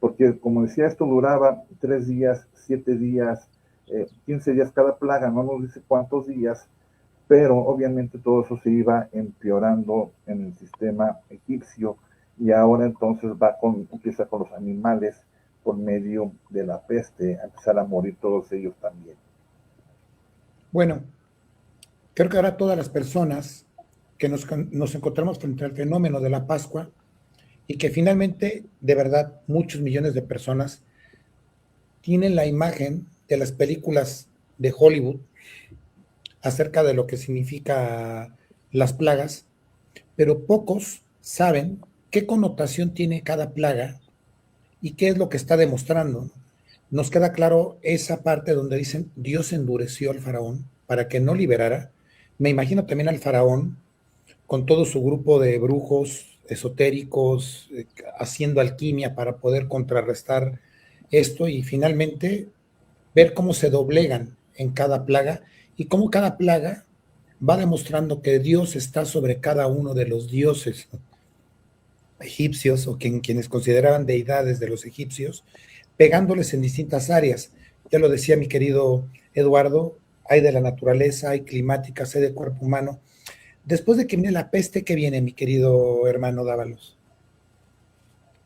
porque como decía, esto duraba 3 días, 7 días, 15 días cada plaga, no nos dice cuántos días, pero obviamente todo eso se iba empeorando en el sistema egipcio, y ahora entonces empieza con los animales por medio de la peste, a empezar a morir todos ellos también. Bueno, creo que ahora todas las personas que nos encontramos frente al fenómeno de la Pascua y que finalmente, de verdad, muchos millones de personas tienen la imagen de las películas de Hollywood acerca de lo que significa las plagas, pero pocos saben qué connotación tiene cada plaga y qué es lo que está demostrando. Nos queda claro esa parte donde dicen Dios endureció al faraón para que no liberara. Me imagino también al faraón con todo su grupo de brujos esotéricos haciendo alquimia para poder contrarrestar esto y finalmente ver cómo se doblegan en cada plaga y cómo cada plaga va demostrando que Dios está sobre cada uno de los dioses egipcios o quienes consideraban deidades de los egipcios, pegándoles en distintas áreas. Ya lo decía mi querido Eduardo, hay de la naturaleza, hay climáticas, hay de cuerpo humano. Después de que viene la peste, ¿qué viene, mi querido hermano Dávalos?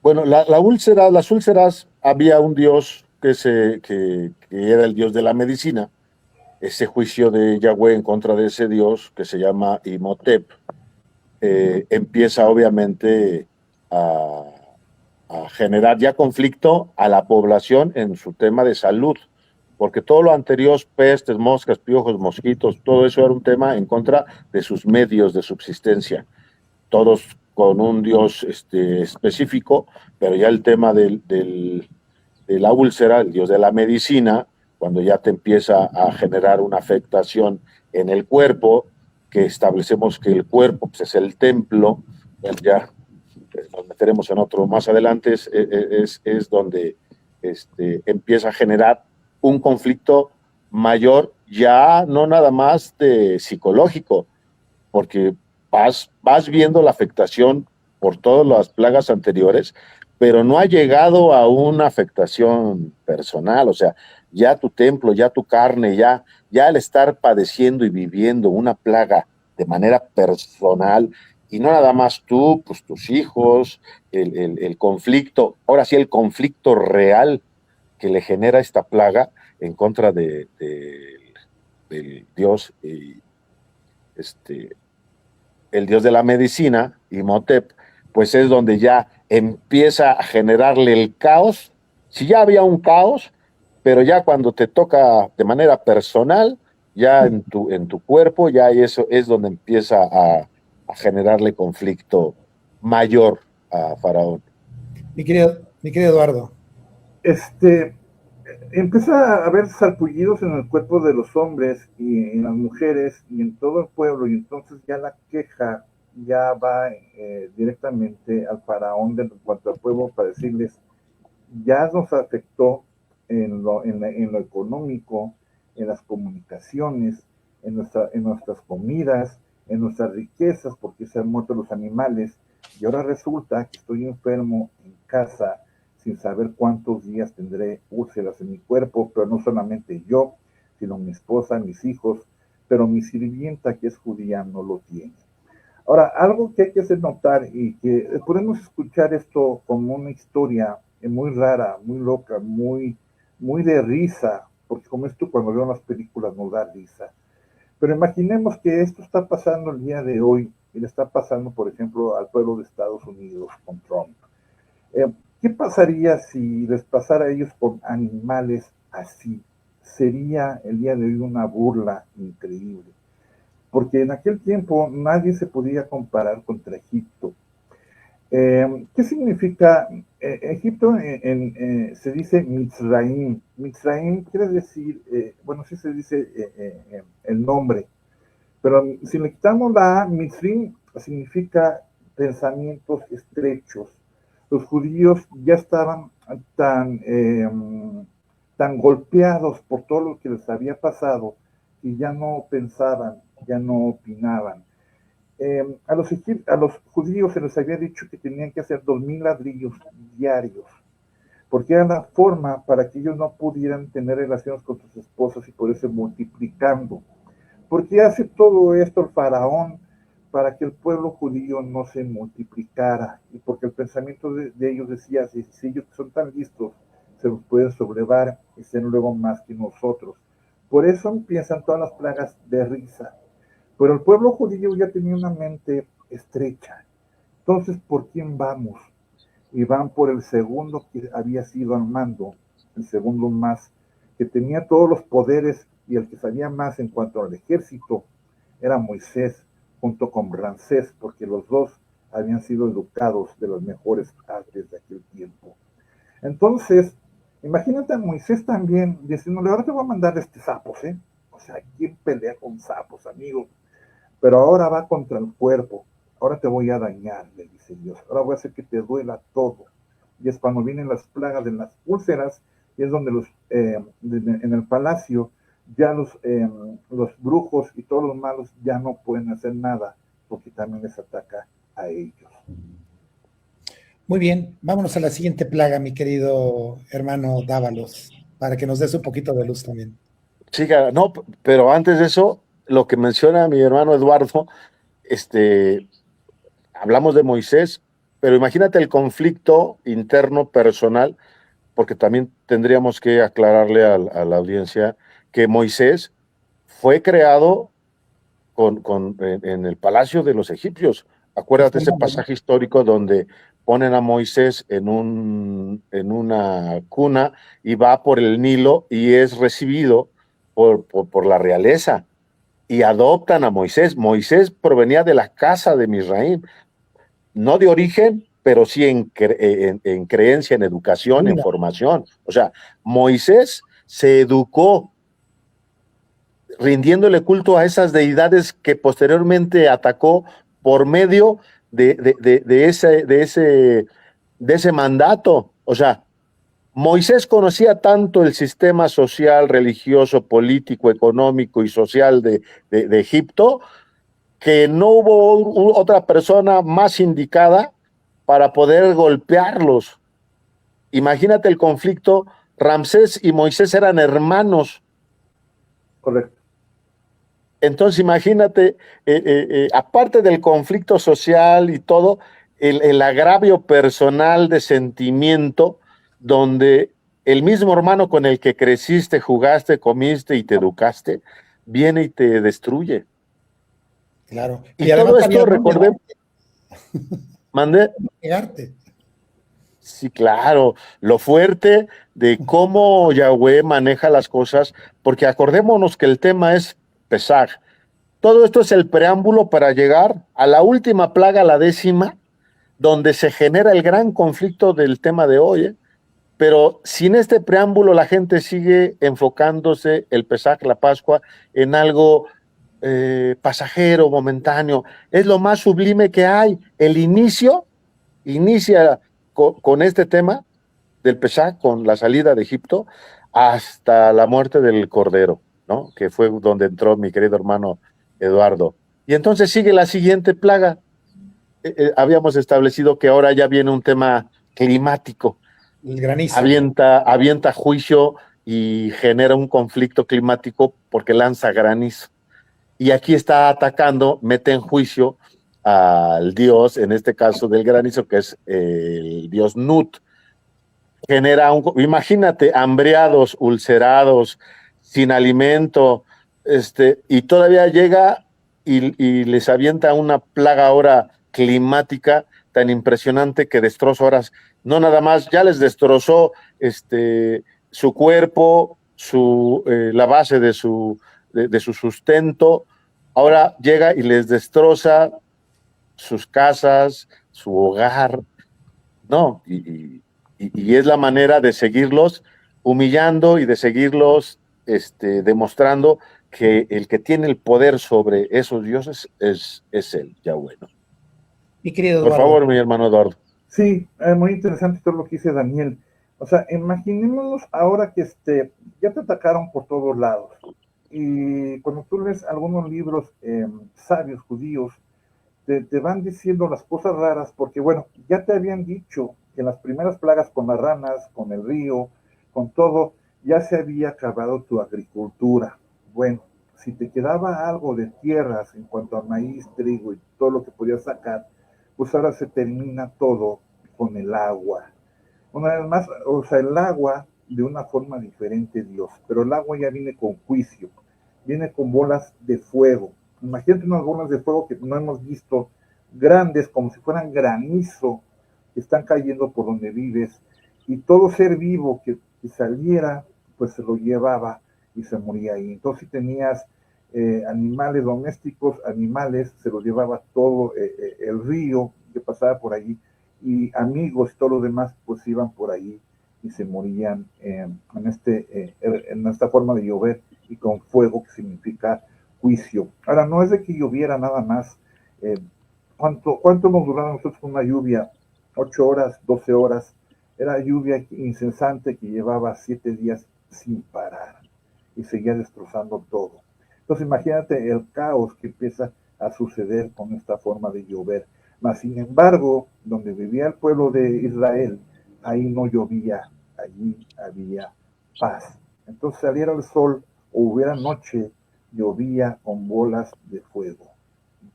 Bueno, las úlceras, había un dios que era el dios de la medicina. Ese juicio de Yahweh en contra de ese dios, que se llama Imhotep, empieza obviamente a generar ya conflicto a la población en su tema de salud, porque todo lo anterior, pestes, moscas, piojos, mosquitos, todo eso era un tema en contra de sus medios de subsistencia, todos con un dios específico, pero ya el tema de la úlcera, el dios de la medicina, cuando ya te empieza a generar una afectación en el cuerpo, que establecemos que el cuerpo pues, es el templo, bueno, ya nos meteremos en otro más adelante, es donde empieza a generar un conflicto mayor, ya no nada más de psicológico, porque vas viendo la afectación por todas las plagas anteriores, pero no ha llegado a una afectación personal, o sea, ya tu templo, ya tu carne, ya el estar padeciendo y viviendo una plaga de manera personal, y no nada más tú, pues tus hijos, el conflicto, ahora sí el conflicto real que le genera esta plaga en contra del dios, este, el dios de la medicina, Imhotep, pues es donde ya empieza a generarle el caos. Si ya había un caos, pero ya cuando te toca de manera personal, ya en tu cuerpo, ya eso es donde empieza a generarle conflicto mayor a Faraón. Mi querido Eduardo. Este, Empieza a haber sarpullidos en el cuerpo de los hombres y en las mujeres y en todo el pueblo, y entonces ya la queja ya va directamente al faraón en cuanto al pueblo para decirles, ya nos afectó en lo económico, en las comunicaciones, en nuestras comidas, en nuestras riquezas, porque se han muerto los animales, y ahora resulta que estoy enfermo en casa sin saber cuántos días tendré úlceras en mi cuerpo, pero no solamente yo, sino mi esposa, mis hijos, pero mi sirvienta que es judía no lo tiene. Ahora, algo que hay que hacer notar y que podemos escuchar esto como una historia muy rara, muy loca, muy de risa, porque como esto cuando veo las películas nos da risa. Pero imaginemos que esto está pasando el día de hoy y le está pasando, por ejemplo, al pueblo de Estados Unidos con Trump. ¿Qué pasaría si les pasara a ellos con animales así? Sería el día de hoy una burla increíble, porque en aquel tiempo nadie se podía comparar contra Egipto. ¿Qué significa Egipto? Se dice Mitzraim. Mitzraim quiere decir, bueno, sí se dice el nombre, pero si le quitamos la A, Mitzrim significa pensamientos estrechos. Los judíos ya estaban tan golpeados por todo lo que les había pasado y ya no pensaban, ya no opinaban. A los judíos se les había dicho que tenían que hacer 2000 ladrillos diarios, porque era la forma para que ellos no pudieran tener relaciones con sus esposas y por eso multiplicando. ¿Por qué hace todo esto el faraón? Para que el pueblo judío no se multiplicara, y porque el pensamiento de ellos decía, si ellos son tan listos, se los pueden sobrevar y ser luego más que nosotros. Por eso empiezan todas las plagas de risa. Pero el pueblo judío ya tenía una mente estrecha. Entonces, ¿por quién vamos? Y van por el segundo que había sido al mando, el segundo más, que tenía todos los poderes y el que sabía más en cuanto al ejército era Moisés, junto con Ramsés, porque los dos habían sido educados de las mejores artes de aquel tiempo. Entonces, imagínate a Moisés también diciéndole, ahora te voy a mandar sapos, ¿eh? O sea, ¿quién pelea con sapos, amigo? Pero ahora va contra el cuerpo, ahora te voy a dañar, le dice Dios, ahora voy a hacer que te duela todo. Y es cuando vienen las plagas de las úlceras, y es donde en el palacio ya los brujos y todos los malos ya no pueden hacer nada, porque también les ataca a ellos. Muy bien, vámonos a la siguiente plaga, mi querido hermano Dávalos, para que nos des un poquito de luz también. Sí, no, pero antes de eso, lo que menciona mi hermano Eduardo, hablamos de Moisés, pero imagínate el conflicto interno personal, porque también tendríamos que aclararle a la audiencia que Moisés fue creado en el palacio de los egipcios. Acuérdate ese pasaje histórico donde ponen a Moisés en una cuna y va por el Nilo y es recibido por la realeza y adoptan a Moisés. Moisés provenía de la casa de Misraim, no de origen, pero sí en creencia, en educación, en formación. O sea, Moisés se educó rindiéndole culto a esas deidades que posteriormente atacó por medio de ese mandato. O sea, Moisés conocía tanto el sistema social, religioso, político, económico y social de Egipto, que no hubo otra persona más indicada para poder golpearlos. Imagínate el conflicto, Ramsés y Moisés eran hermanos. Correcto. Entonces imagínate, aparte del conflicto social y todo, el agravio personal de sentimiento, donde el mismo hermano con el que creciste, jugaste, comiste y te educaste, viene y te destruye. Claro. Y Y todo además había esto, dónde recordé, mandé, pegarte. sí, claro, lo fuerte de cómo Yahweh maneja las cosas, porque acordémonos que el tema es Pesaj. Todo esto es el preámbulo para llegar a la última plaga, la 10ª, donde se genera el gran conflicto del tema de hoy, ¿eh? Pero sin este preámbulo la gente sigue enfocándose el Pesaj, la Pascua, en algo pasajero, momentáneo. Es lo más sublime que hay. El inicio inicia con este tema del Pesaj, con la salida de Egipto, hasta la muerte del Cordero, ¿no? Que fue donde entró mi querido hermano Eduardo. Y entonces sigue la siguiente plaga. Habíamos establecido que ahora ya viene un tema climático. El granizo. Avienta juicio y genera un conflicto climático porque lanza granizo. Y aquí está atacando, mete en juicio al dios, en este caso del granizo, que es el dios Nut. Imagínate, hambreados, ulcerados, sin alimento, y todavía llega y les avienta una plaga ahora climática tan impresionante que destroza horas, no nada más, ya les destrozó su cuerpo, la base de su sustento, ahora llega y les destroza sus casas, su hogar, no, y es la manera de seguirlos humillando y de seguirlos demostrando que el que tiene el poder sobre esos dioses es él, Yahweh, ¿no? Mi querido Por Eduardo. favor, mi hermano Eduardo. Sí, muy interesante todo lo que dice Daniel. O sea, imaginémonos ahora que ya te atacaron por todos lados. Y cuando tú lees algunos libros sabios judíos, te van diciendo las cosas raras, porque bueno, ya te habían dicho que en las primeras plagas con las ranas, con el río, con todo, ya se había acabado tu agricultura. Bueno, si te quedaba algo de tierras en cuanto a maíz, trigo y todo lo que podías sacar, pues ahora se termina todo con el agua. Una vez más, o sea, el agua de una forma diferente, Dios, pero el agua ya viene con juicio, viene con bolas de fuego. Imagínate unas bolas de fuego que no hemos visto, grandes, como si fueran granizo, que están cayendo por donde vives, y todo ser vivo que saliera, pues se lo llevaba y se moría ahí. Entonces, si tenías animales domésticos, animales, se los llevaba todo el río que pasaba por allí, y amigos y todos los demás, pues iban por ahí y se morían en esta forma de llover y con fuego, que significa juicio. Ahora, no es de que lloviera nada más. ¿Cuánto hemos durado nosotros con una lluvia? 8 horas, 12 horas. Era lluvia incesante que llevaba 7 días sin parar y seguía destrozando todo. Entonces, imagínate el caos que empieza a suceder con esta forma de llover. Mas, sin embargo, donde vivía el pueblo de Israel, ahí no llovía, allí había paz. Entonces, saliera el sol o hubiera noche, llovía con bolas de fuego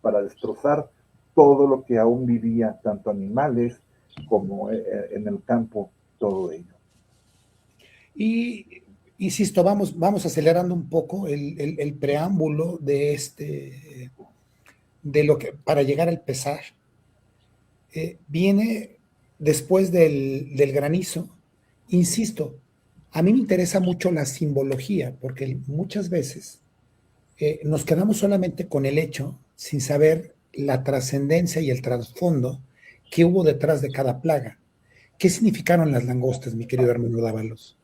para destrozar todo lo que aún vivía, tanto animales como en el campo, todo ello. Y insisto, vamos acelerando un poco el preámbulo de lo que para llegar al pesar. Viene después del granizo. Insisto, a mí me interesa mucho la simbología, porque muchas veces nos quedamos solamente con el hecho sin saber la trascendencia y el trasfondo que hubo detrás de cada plaga. ¿Qué significaron las langostas, mi querido hermano Dávalos?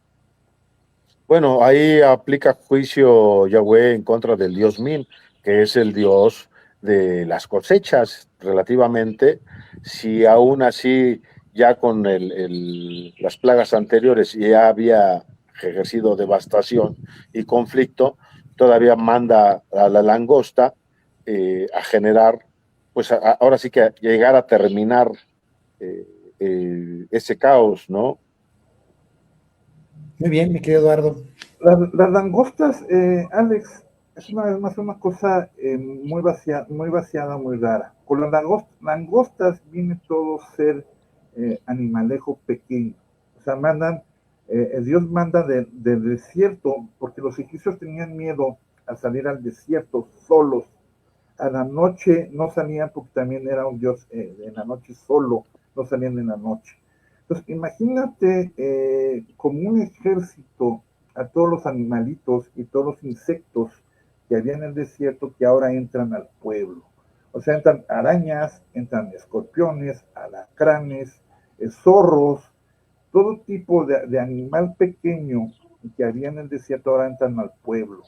Bueno, ahí aplica juicio Yahweh en contra del dios Min, que es el dios de las cosechas relativamente. Si aún así, ya con las plagas anteriores ya había ejercido devastación y conflicto, todavía manda a la langosta a generar, pues ahora sí que llegar a terminar eh, ese caos, ¿no? Muy bien, mi querido Eduardo. Las langostas, Alex, es una vez más una cosa muy vaciada, muy rara. Con las langostas viene todo ser animalejo pequeño. O sea, Dios manda del desierto, porque los egipcios tenían miedo a salir al desierto solos. A la noche no salían porque también era un Dios en la noche solo, no salían en la noche. Entonces, imagínate como un ejército a todos los animalitos y todos los insectos que había en el desierto que ahora entran al pueblo. O sea, entran arañas, entran escorpiones, alacranes, zorros, todo tipo de animal pequeño que había en el desierto ahora entran al pueblo.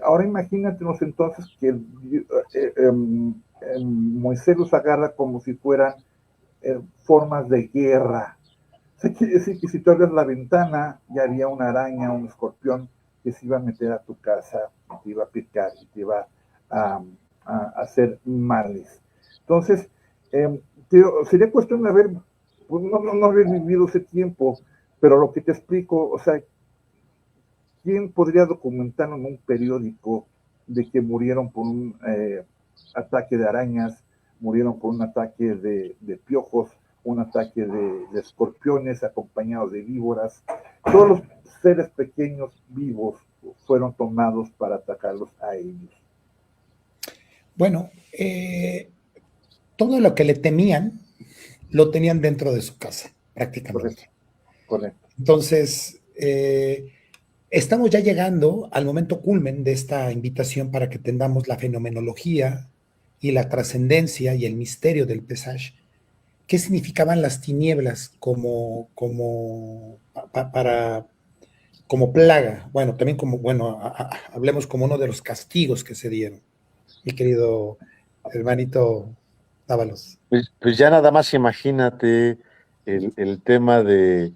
Ahora imagínatelos entonces que Moisés los agarra como si fueran formas de guerra. O sea, quiere decir que si tú abres la ventana, ya había una araña, un escorpión que se iba a meter a tu casa, y te iba a picar y te iba a hacer males. Entonces, sería cuestión de haber, pues no haber vivido ese tiempo, pero lo que te explico, o sea, ¿quién podría documentar en un periódico de que murieron por un ataque de arañas, murieron por un ataque de piojos, un ataque de escorpiones acompañados de víboras? Todos los seres pequeños vivos fueron tomados para atacarlos a ellos. Bueno, todo lo que le temían lo tenían dentro de su casa, prácticamente. Correcto, correcto. Entonces, estamos ya llegando al momento culmen de esta invitación para que tengamos la fenomenología y la trascendencia y el misterio del Pesaj. ¿Qué significaban las tinieblas como plaga? Bueno, también hablemos como uno de los castigos que se dieron, mi querido hermanito Dávalos. Pues ya nada más imagínate el tema de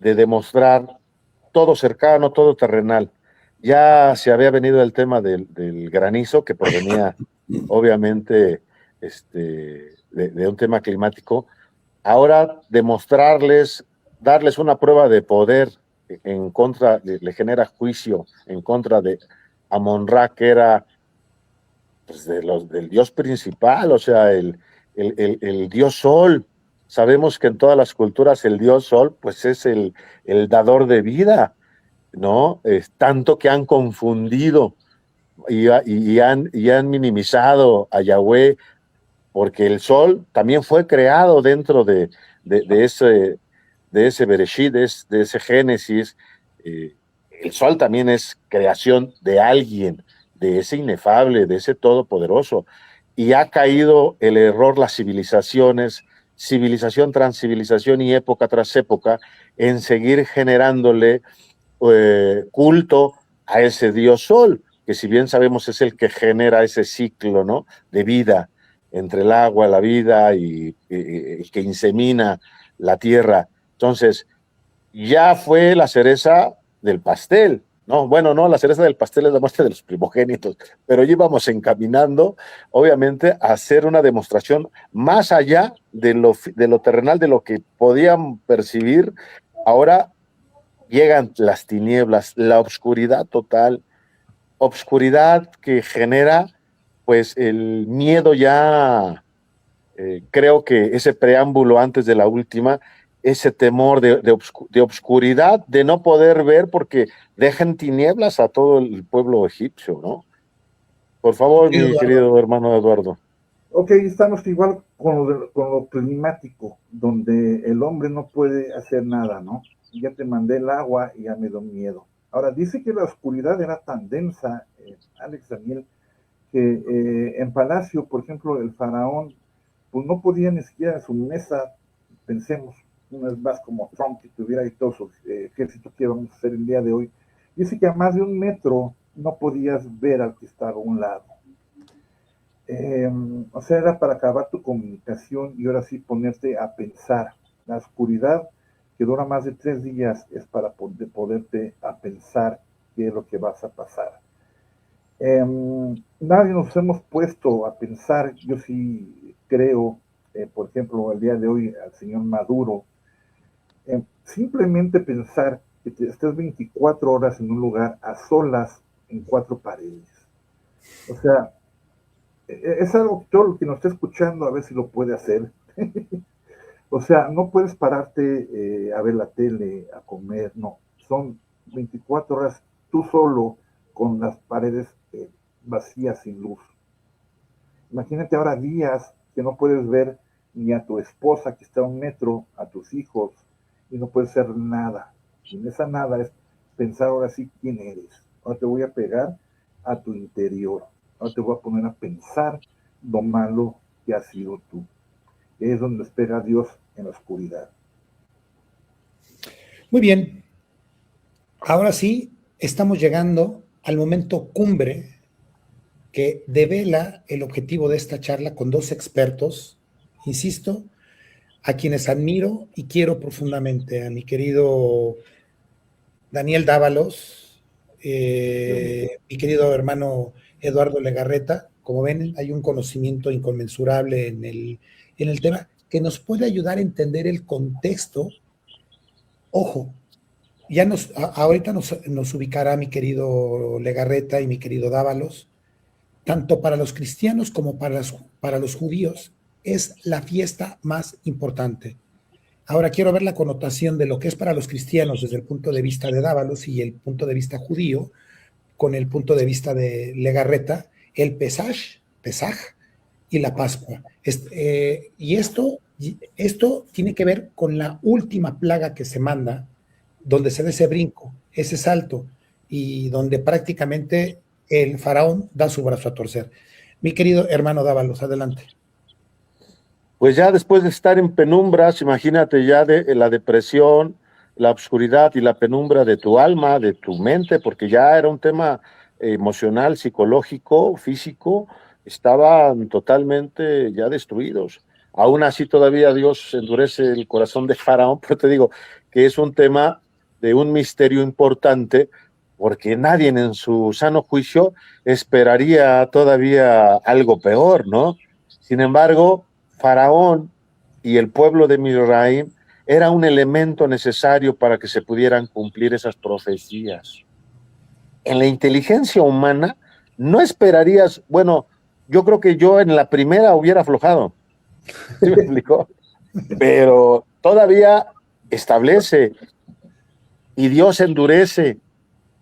demostrar todo cercano, todo terrenal. Ya se había venido el tema del granizo, que provenía obviamente de un tema climático. Ahora demostrarles, darles una prueba de poder en contra, le genera juicio en contra de Amon-Ra, que era pues, del dios principal, o sea, el dios sol. Sabemos que en todas las culturas el dios sol pues es el dador de vida, ¿no? Es tanto que han confundido y han minimizado a Yahweh, porque el sol también fue creado dentro de ese Bereshit, de ese Génesis. El sol también es creación de alguien, de ese inefable, de ese todopoderoso. Y ha caído el error las civilizaciones, civilización tras civilización y época tras época, en seguir generándole culto a ese dios sol, que si bien sabemos es el que genera ese ciclo, ¿no?, de vida entre el agua, la vida y que insemina la tierra. Entonces, ya fue la cereza del pastel, ¿no? Bueno, no, la cereza del pastel es la muerte de los primogénitos, pero ya íbamos encaminando, obviamente, a hacer una demostración más allá de lo terrenal, de lo que podían percibir. Ahora llegan las tinieblas, la oscuridad total, obscuridad que genera pues el miedo ya, creo que ese preámbulo antes de la última, ese temor de obscuridad, de no poder ver porque dejan tinieblas a todo el pueblo egipcio, ¿no? Por favor, mi querido hermano Eduardo. Ok, estamos igual con lo climático, donde el hombre no puede hacer nada, ¿no? Ya te mandé el agua y ya me dio miedo. Ahora, dice que la oscuridad era tan densa, Alex Daniel, que en Palacio, por ejemplo, el faraón, pues no podía ni siquiera en su mesa, pensemos, una vez más como Trump, que tuviera ahí todo su ejército que vamos a hacer el día de hoy. Dice que a más de 1 metro no podías ver al que estaba a un lado. O sea, era para acabar tu comunicación y ahora sí ponerte a pensar. La oscuridad que dura más de 3 días es para poderte a pensar qué es lo que vas a pasar. Nadie nos hemos puesto a pensar, yo sí creo, por ejemplo, el día de hoy al señor Maduro, simplemente pensar que estés 24 horas en un lugar a solas en 4 paredes. O sea, es algo que todo el que nos está escuchando a ver si lo puede hacer. O sea, no puedes pararte a ver la tele, a comer, no. Son 24 horas tú solo con las paredes vacías sin luz. Imagínate ahora días que no puedes ver ni a tu esposa que está a 1 metro, a tus hijos, y no puedes hacer nada. Y en esa nada es pensar ahora sí quién eres. Ahora te voy a pegar a tu interior. Ahora te voy a poner a pensar lo malo que has sido tú. Y es donde espera Dios en la oscuridad. Muy bien, ahora sí estamos llegando al momento cumbre que devela el objetivo de esta charla con dos expertos, insisto, a quienes admiro y quiero profundamente, a mi querido Daniel Dávalos, mi querido hermano Eduardo Legarreta. Como ven, hay un conocimiento inconmensurable en el tema que nos puede ayudar a entender el contexto. Ojo, ya ahorita nos ubicará mi querido Legarreta y mi querido Dávalos, tanto para los cristianos como para los judíos, es la fiesta más importante. Ahora quiero ver la connotación de lo que es para los cristianos desde el punto de vista de Dávalos y el punto de vista judío, con el punto de vista de Legarreta, el Pesaj y la Pascua. Y esto tiene que ver con la última plaga que se manda, donde se da ese brinco, ese salto, y donde prácticamente el faraón da su brazo a torcer. Mi querido hermano Dávalos, adelante. Pues ya después de estar en penumbras, imagínate ya de la depresión, la oscuridad y la penumbra de tu alma, de tu mente, porque ya era un tema emocional, psicológico, físico, estaban totalmente ya destruidos. Aún así todavía Dios endurece el corazón de Faraón, pero te digo que es un tema de un misterio importante, porque nadie en su sano juicio esperaría todavía algo peor, ¿no? Sin embargo, Faraón y el pueblo de Misraim era un elemento necesario para que se pudieran cumplir esas profecías. En la inteligencia humana no esperarías, bueno, yo creo que yo en la primera hubiera aflojado, ¿sí me explicó? Pero todavía establece y Dios endurece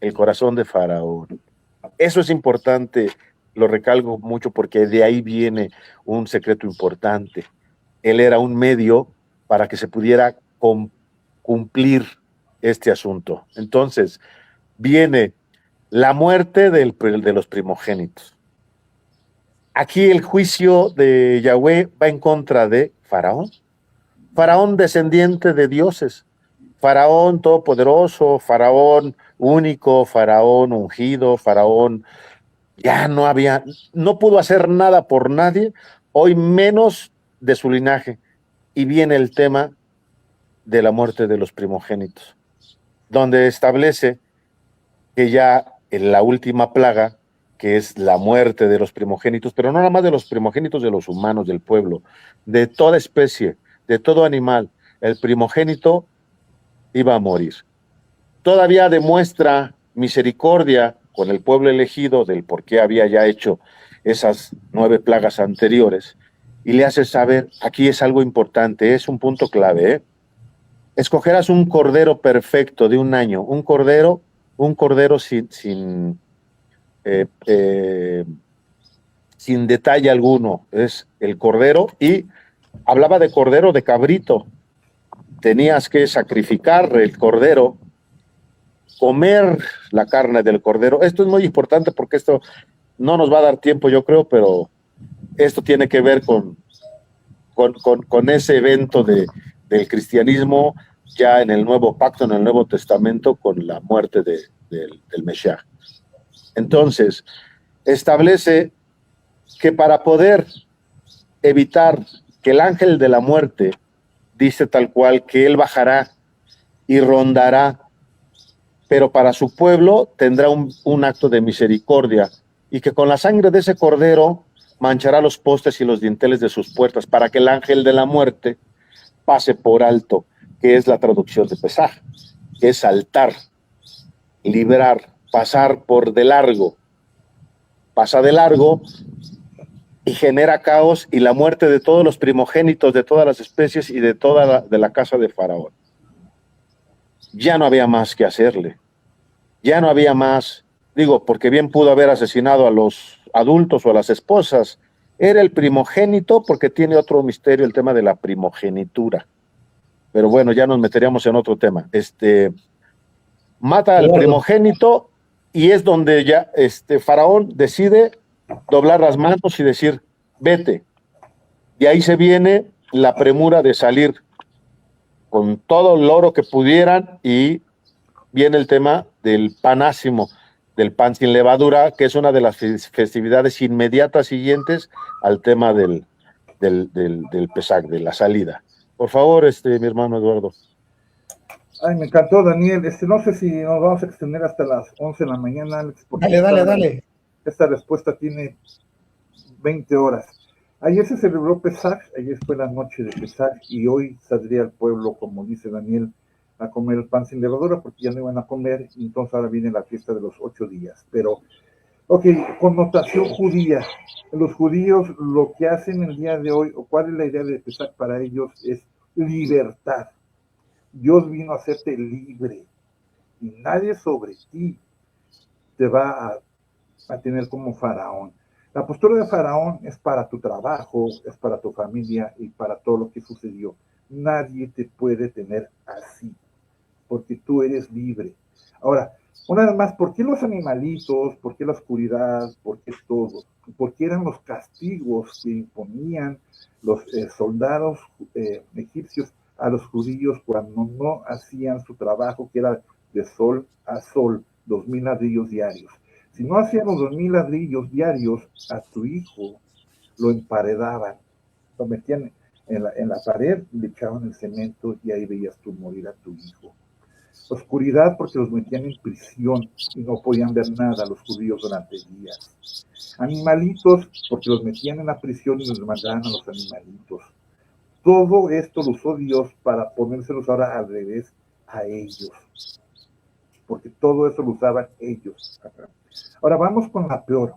el corazón de Faraón. Eso es importante, lo recalco mucho porque de ahí viene un secreto importante. Él era un medio para que se pudiera cumplir este asunto. Entonces, viene la muerte de los primogénitos. Aquí el juicio de Yahweh va en contra de Faraón. Faraón descendiente de dioses. Faraón todopoderoso, Faraón único, Faraón ungido, Faraón ya no pudo hacer nada por nadie, hoy menos de su linaje. Y viene el tema de la muerte de los primogénitos, donde establece que ya en la última plaga, que es la muerte de los primogénitos, pero no nada más de los primogénitos de los humanos, del pueblo, de toda especie, de todo animal, el primogénito iba a morir. Todavía demuestra misericordia con el pueblo elegido del por qué había ya hecho esas 9 plagas anteriores y le hace saber, aquí es algo importante, es un punto clave, ¿eh? Escogerás un cordero perfecto de 1 año, un cordero eh, eh, sin detalle alguno, es el cordero, y hablaba de cordero de cabrito, tenías que sacrificar el cordero, comer la carne del cordero. Esto es muy importante porque esto no nos va a dar tiempo, yo creo, pero esto tiene que ver con ese evento del cristianismo ya en el Nuevo Pacto, en el Nuevo Testamento, con la muerte del Mesías. Entonces, establece que para poder evitar que el ángel de la muerte, dice tal cual, que él bajará y rondará, pero para su pueblo tendrá un acto de misericordia, y que con la sangre de ese cordero manchará los postes y los dinteles de sus puertas, para que el ángel de la muerte pase por alto, que es la traducción de Pesaj, que es saltar, librar, pasar por de largo. pasa de largo y genera caos y la muerte de todos los primogénitos de todas las especies y de toda la casa de Faraón. Ya no había más que hacerle, ya no había más, digo, porque bien pudo haber asesinado a los adultos o a las esposas, era el primogénito porque tiene otro misterio el tema de la primogenitura. Pero bueno, ya nos meteríamos en otro tema. Mata al primogénito y es donde ya Faraón decide doblar las manos y decir, vete. Y ahí se viene la premura de salir con todo el oro que pudieran y viene el tema del panásimo, del pan sin levadura, que es una de las festividades inmediatas siguientes al tema del Pesach, de la salida. Por favor, mi hermano Eduardo. Ay, me encantó, Daniel. No sé si nos vamos a extender hasta las 11 de la mañana, Alex, porque dale. Esta respuesta tiene 20 horas. Ayer se celebró Pesach, ayer fue la noche de Pesach, y hoy saldría el pueblo, como dice Daniel, a comer el pan sin levadura, porque ya no iban a comer, y entonces ahora viene la fiesta de los 8 días. Pero, ok, connotación judía. Los judíos lo que hacen el día de hoy, o cuál es la idea de Pesach para ellos, es libertad. Dios vino a hacerte libre, y nadie sobre ti te va a tener como faraón. La postura de faraón es para tu trabajo, es para tu familia y para todo lo que sucedió. Nadie te puede tener así, porque tú eres libre. Ahora, una vez más, ¿por qué los animalitos? ¿Por qué la oscuridad? ¿Por qué todo? Porque eran los castigos que imponían los soldados egipcios a los judíos cuando no hacían su trabajo, que era de sol a sol, 2000 ladrillos diarios. Si no hacían los 2000 ladrillos diarios, a tu hijo lo emparedaban, lo metían en la pared, le echaban el cemento y ahí veías tú morir a tu hijo. Oscuridad porque los metían en prisión y no podían ver nada los judíos durante días. Animalitos porque los metían en la prisión y los mandaban a los animalitos. Todo esto lo usó Dios para ponérselos ahora al revés a ellos, porque todo eso lo usaban ellos. Ahora vamos con la peor,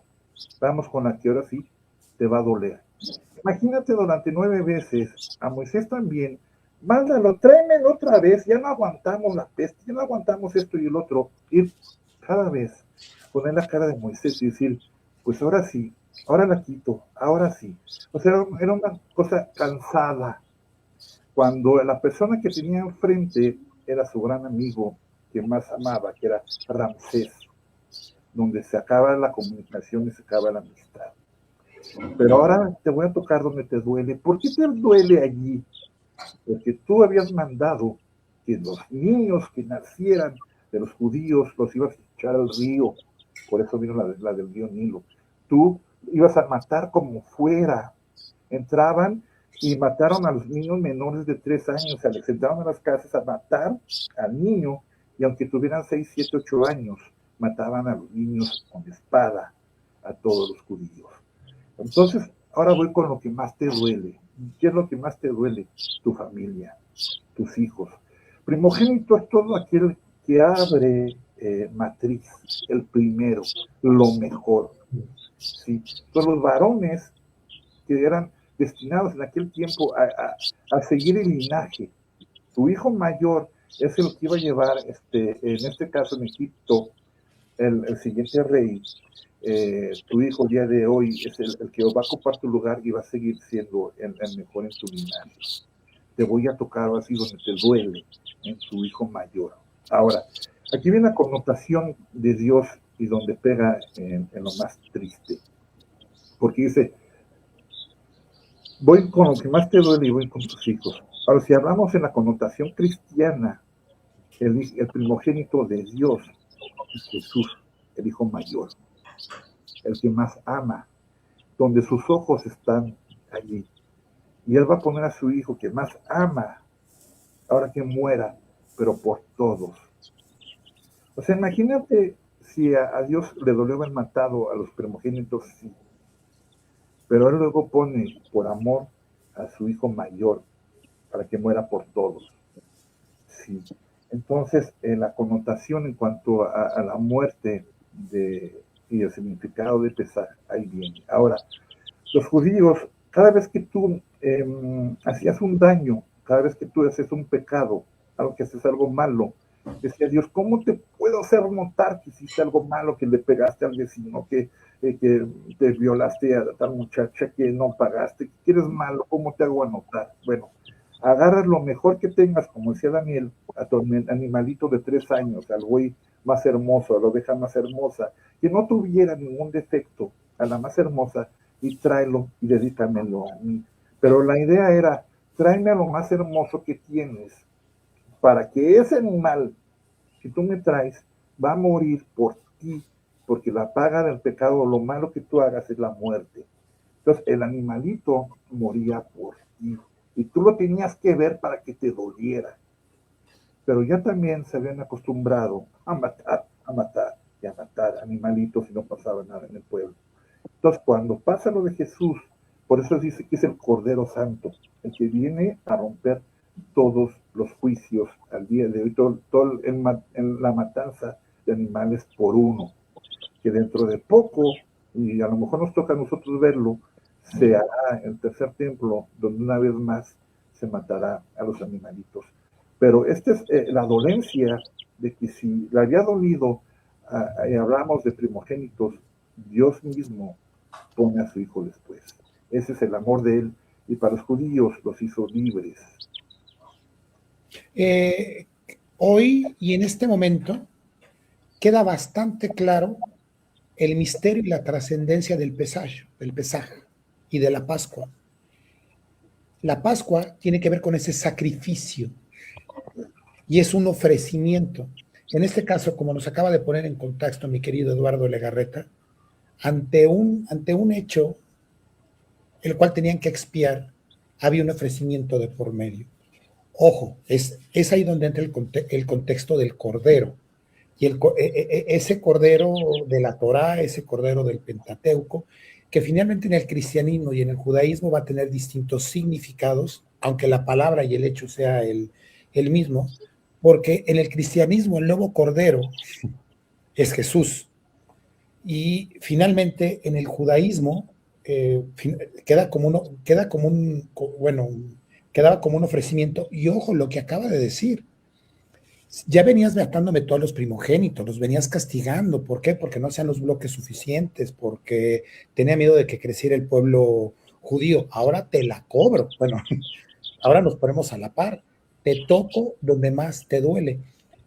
vamos con la que ahora sí te va a doler. Imagínate durante 9 veces, a Moisés también, mándalo, tráemelo otra vez, ya no aguantamos la peste, ya no aguantamos esto y el otro, ir cada vez, poner la cara de Moisés y decir, pues ahora sí, ahora la quito, ahora sí. O sea, era una cosa cansada, cuando la persona que tenía enfrente era su gran amigo que más amaba, que era Ramsés, donde se acaba la comunicación y se acaba la amistad. Pero ahora te voy a tocar donde te duele. ¿Por qué te duele allí? Porque tú habías mandado que los niños que nacieran de los judíos los ibas a echar al río. Por eso vino la del río Nilo. Tú ibas a matar como fuera. Entraban y mataron a los niños menores de 3 años. O sea, les entraron a las casas a matar al niño. Y aunque tuvieran 6, 7, 8 años, mataban a los niños con espada, a todos los judíos. Entonces, ahora voy con lo que más te duele. ¿Qué es lo que más te duele? Tu familia, tus hijos. Primogénito es todo aquel que abre matriz, el primero, lo mejor. ¿Sí? Entonces, los varones que eran destinados en aquel tiempo a seguir el linaje. Tu hijo mayor es el que iba a llevar, en este caso en Egipto, el siguiente rey. Tu hijo el día de hoy es el que va a ocupar tu lugar y va a seguir siendo el mejor en tu linaje. Te voy a tocar así donde te duele, en tu hijo mayor. Ahora, aquí viene la connotación de Dios y donde pega en lo más triste. Porque dice, voy con lo que más te duele y voy con tus hijos. Ahora, si hablamos en la connotación cristiana, el primogénito de Dios es Jesús, el hijo mayor, el que más ama, donde sus ojos están allí. Y él va a poner a su hijo que más ama, ahora que muera, pero por todos. O sea, imagínate si a Dios le dolió haber matado a los primogénitos, sí. Pero él luego pone por amor a su hijo mayor, para que muera por todos. Sí. Entonces, la connotación en cuanto a la muerte de y el significado de Pesaj, ahí viene. Ahora, los judíos, cada vez que tú hacías un daño, cada vez que tú haces un pecado, algo que haces algo malo, decía Dios, ¿cómo te puedo hacer notar que hiciste algo malo, que le pegaste al vecino, que te violaste a tal muchacha, que no pagaste, que eres malo? ¿Cómo te hago anotar? Bueno, agarras lo mejor que tengas, como decía Daniel, a tu animalito de 3 años, al güey más hermoso, a la oveja más hermosa, que no tuviera ningún defecto, a la más hermosa, y tráelo y dedícamelo a mí. Pero la idea era, tráeme a lo más hermoso que tienes, para que ese animal que tú me traes va a morir por ti, porque la paga del pecado, lo malo que tú hagas es la muerte. Entonces el animalito moría por ti, y tú lo tenías que ver para que te doliera. Pero ya también se habían acostumbrado a matar y a matar animalitos y no pasaba nada en el pueblo. Entonces, cuando pasa lo de Jesús, por eso dice que es el Cordero Santo, el que viene a romper todos los juicios al día de hoy, todo en la matanza de animales por uno, que dentro de poco, y a lo mejor nos toca a nosotros verlo, se hará el tercer templo, donde una vez más se matará a los animalitos. Pero esta es la dolencia de que si le había dolido, hablamos de primogénitos, Dios mismo pone a su hijo después. Ese es el amor de él, y para los judíos los hizo libres. Hoy y en este momento queda bastante claro el misterio y la trascendencia del Pesaj y de la Pascua. La Pascua tiene que ver con ese sacrificio y es un ofrecimiento. En este caso, como nos acaba de poner en contexto mi querido Eduardo Legarreta, ante un hecho el cual tenían que expiar, había un ofrecimiento de por medio. Ojo, es ahí donde entra el contexto del cordero. Y ese cordero de la Torá, ese cordero del Pentateuco, que finalmente en el cristianismo y en el judaísmo va a tener distintos significados, aunque la palabra y el hecho sea el mismo, porque en el cristianismo el nuevo cordero es Jesús. Y finalmente en el judaísmo quedaba como un ofrecimiento. Y ojo lo que acaba de decir. Ya venías matándome todos los primogénitos, los venías castigando. ¿Por qué? Porque no sean los bloques suficientes, porque tenía miedo de que creciera el pueblo judío. Ahora te la cobro. Bueno, ahora nos ponemos a la par. Te toco donde más te duele.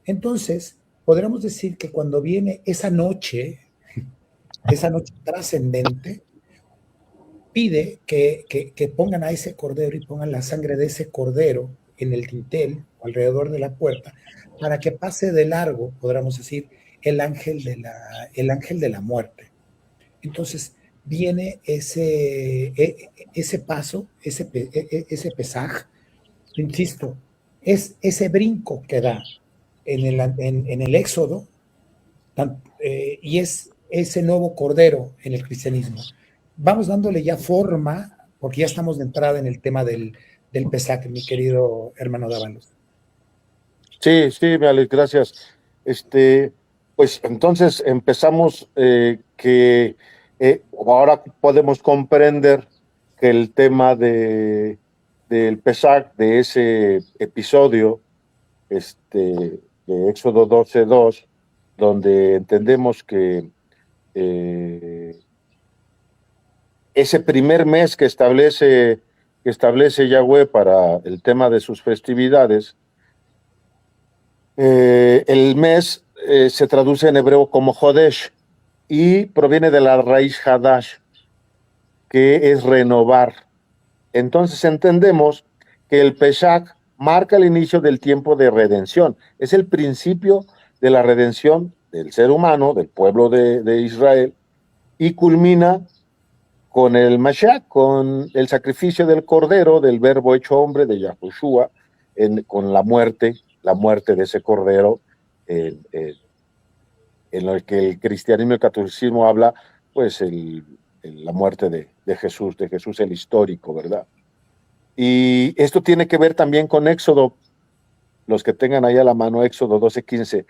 Entonces, podríamos decir que cuando viene esa noche trascendente, pide que pongan a ese cordero y pongan la sangre de ese cordero en el dintel o alrededor de la puerta para que pase de largo, podríamos decir, el ángel de la muerte. Entonces viene ese paso, ese Pesaj, insisto, es ese brinco que da en el Éxodo, y es ese nuevo cordero en el cristianismo. Vamos dándole ya forma, porque ya estamos de entrada en el tema del Pesaj, mi querido hermano Dávalos. Sí, mi Alex, gracias. Pues entonces empezamos que ahora podemos comprender que el tema del Pesaj, de ese episodio de Éxodo 12:2, donde entendemos que ese primer mes que establece Yahweh para el tema de sus festividades, el mes se traduce en hebreo como Jodesh y proviene de la raíz Hadash, que es renovar. Entonces entendemos que el Pesaj marca el inicio del tiempo de redención. Es el principio de la redención del ser humano, del pueblo de Israel, y culmina con el Mashiach, con el sacrificio del Cordero, del Verbo hecho hombre, de Yahushua, con la muerte de ese Cordero, en lo que el cristianismo y el catolicismo habla, pues la muerte de Jesús el histórico, ¿verdad? Y esto tiene que ver también con Éxodo, los que tengan ahí a la mano Éxodo 12:15.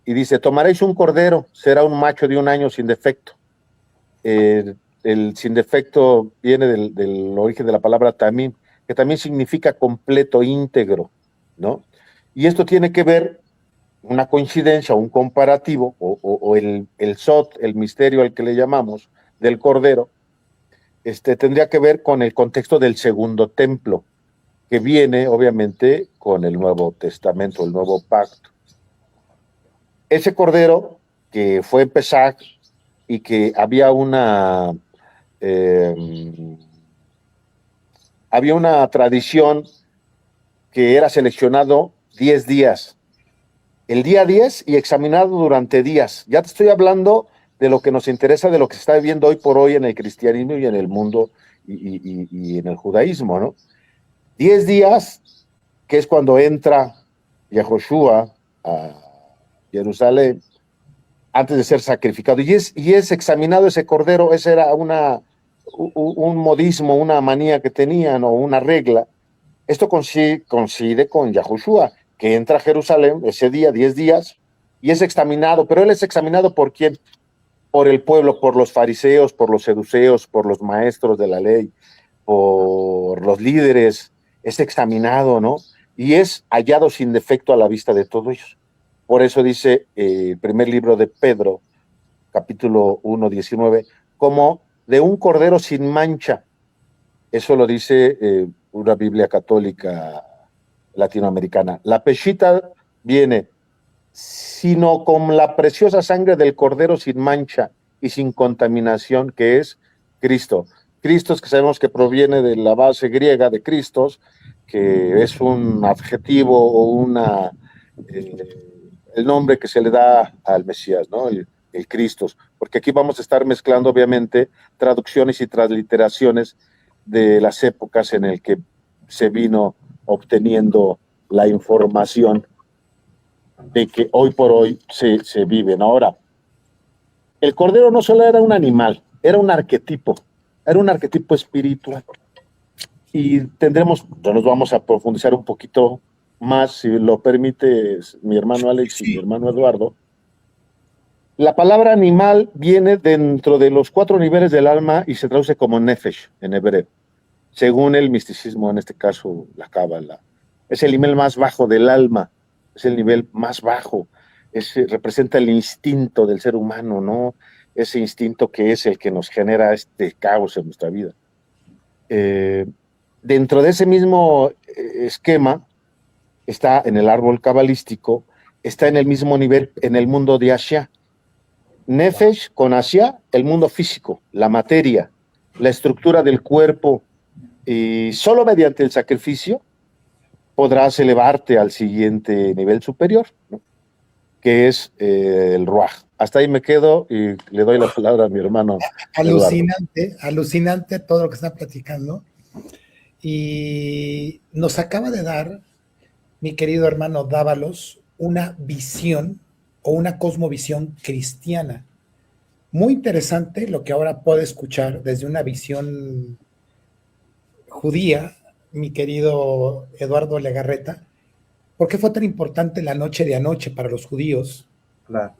y dice, tomaréis un cordero, será un macho de 1 año sin defecto. El sin defecto viene del origen de la palabra tamim, que también significa completo, íntegro, ¿no? Y esto tiene que ver, una coincidencia, un comparativo, o el sot, el misterio al que le llamamos, del cordero, tendría que ver con el contexto del segundo templo, que viene obviamente con el Nuevo Testamento, el Nuevo Pacto. Ese cordero que fue en Pesach y que eh, había una tradición que era seleccionado 10 días, el día 10 y examinado durante días. Ya te estoy hablando de lo que nos interesa, de lo que se está viviendo hoy por hoy en el cristianismo y en el mundo y en el judaísmo, ¿no? 10 días, que es cuando entra Yahoshua a Jerusalén, antes de ser sacrificado, y es examinado ese cordero. Ese era un modismo, una manía que tenían, o una regla. Esto coincide con Yahushua, que entra a Jerusalén ese día, 10 días, y es examinado. Pero él es examinado ¿por quién? Por el pueblo, por los fariseos, por los seduceos, por los maestros de la ley, por los líderes. Es examinado, ¿no? Y es hallado sin defecto a la vista de todos ellos. Por eso dice el primer libro de Pedro, capítulo 1, 19, como de un cordero sin mancha. Eso lo dice una Biblia católica latinoamericana. La peshita viene, sino con la preciosa sangre del cordero sin mancha y sin contaminación, que es Cristo. Cristo, que sabemos que proviene de la base griega de Christos, que es un adjetivo o el nombre que se le da al Mesías, ¿no? El Cristos, porque aquí vamos a estar mezclando obviamente traducciones y transliteraciones de las épocas en el que se vino obteniendo la información de que hoy por hoy se viven. Ahora, el cordero no solo era un animal, era un arquetipo espiritual. Y nos vamos a profundizar un poquito más, si lo permite mi hermano Alex y mi hermano Eduardo. La palabra animal viene dentro de los 4 niveles del alma y se traduce como nefesh en hebreo, según el misticismo, en este caso la cábala. Es el nivel más bajo del alma, es el nivel más bajo, representa el instinto del ser humano, ¿no? Ese instinto que es el que nos genera este caos en nuestra vida. Dentro de ese mismo esquema está en el árbol cabalístico, está en el mismo nivel en el mundo de Ashia. Nefesh con Ashia, el mundo físico, la materia, la estructura del cuerpo, y solo mediante el sacrificio podrás elevarte al siguiente nivel superior, ¿no? Que es el Ruach. Hasta ahí me quedo y le doy la palabra a mi hermano. Alucinante, alucinante todo lo que está platicando. Y nos acaba de dar, mi querido hermano Dávalos, una visión o una cosmovisión cristiana. Muy interesante lo que ahora puedo escuchar desde una visión judía, mi querido Eduardo Legarreta. ¿Por qué fue tan importante la noche de anoche para los judíos? Claro.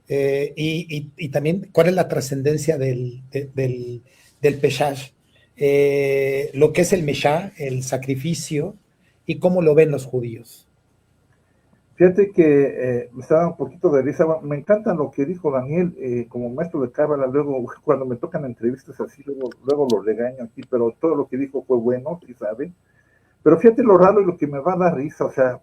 Y también cuál es la trascendencia del Peshash, lo que es el Meshá, el sacrificio, y cómo lo ven los judíos. Fíjate que me estaba un poquito de risa. Me encanta lo que dijo Daniel, como maestro de cábala. Luego, cuando me tocan entrevistas así, luego lo regaño aquí, pero todo lo que dijo fue bueno, sí saben. Pero fíjate lo raro y lo que me va a dar risa, o sea,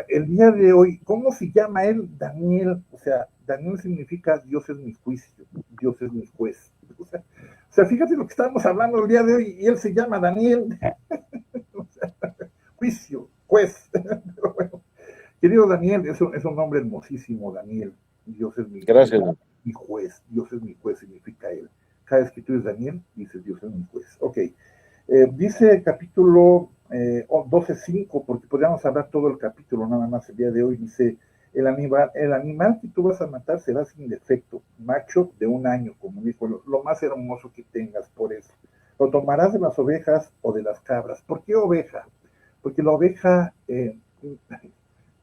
el día de hoy, ¿cómo se llama él? Daniel. O sea, Daniel significa Dios es mi juicio, Dios es mi juez. O sea, fíjate lo que estábamos hablando el día de hoy y él se llama Daniel. O sea, juicio, juez. Pero bueno, querido Daniel, es un nombre hermosísimo, Daniel. Dios es mi juez, Dios es mi juez, significa él. Cada vez que tú eres Daniel, dices Dios es mi juez. Ok. Dice el capítulo 12:5, porque podríamos hablar todo el capítulo nada más el día de hoy. Dice, el animal que tú vas a matar será sin defecto, macho de 1 año, como dijo, lo más hermoso que tengas. Por eso lo tomarás de las ovejas o de las cabras. ¿Por qué oveja? Porque la oveja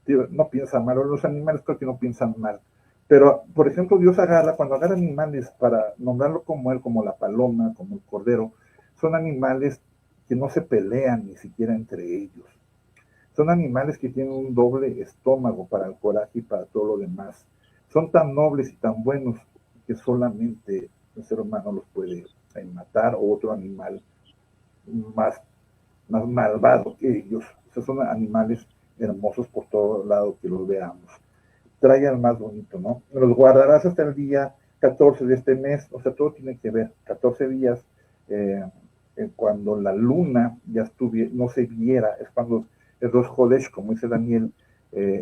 no piensan mal, o los animales creo que no piensan mal. Pero, por ejemplo, Dios cuando agarra animales para nombrarlo como él, como la paloma, como el cordero, son animales que no se pelean ni siquiera entre ellos. Son animales que tienen un doble estómago para el coraje y para todo lo demás. Son tan nobles y tan buenos que solamente el ser humano los puede matar, o otro animal más, más malvado que ellos. O sea, son animales hermosos por todo lado que los veamos. Trae al más bonito, ¿no? Los guardarás hasta el día 14 de este mes, o sea, todo tiene que ver, 14 días, cuando la luna ya no se viera, es cuando es Rosh Hodesh, como dice Daniel,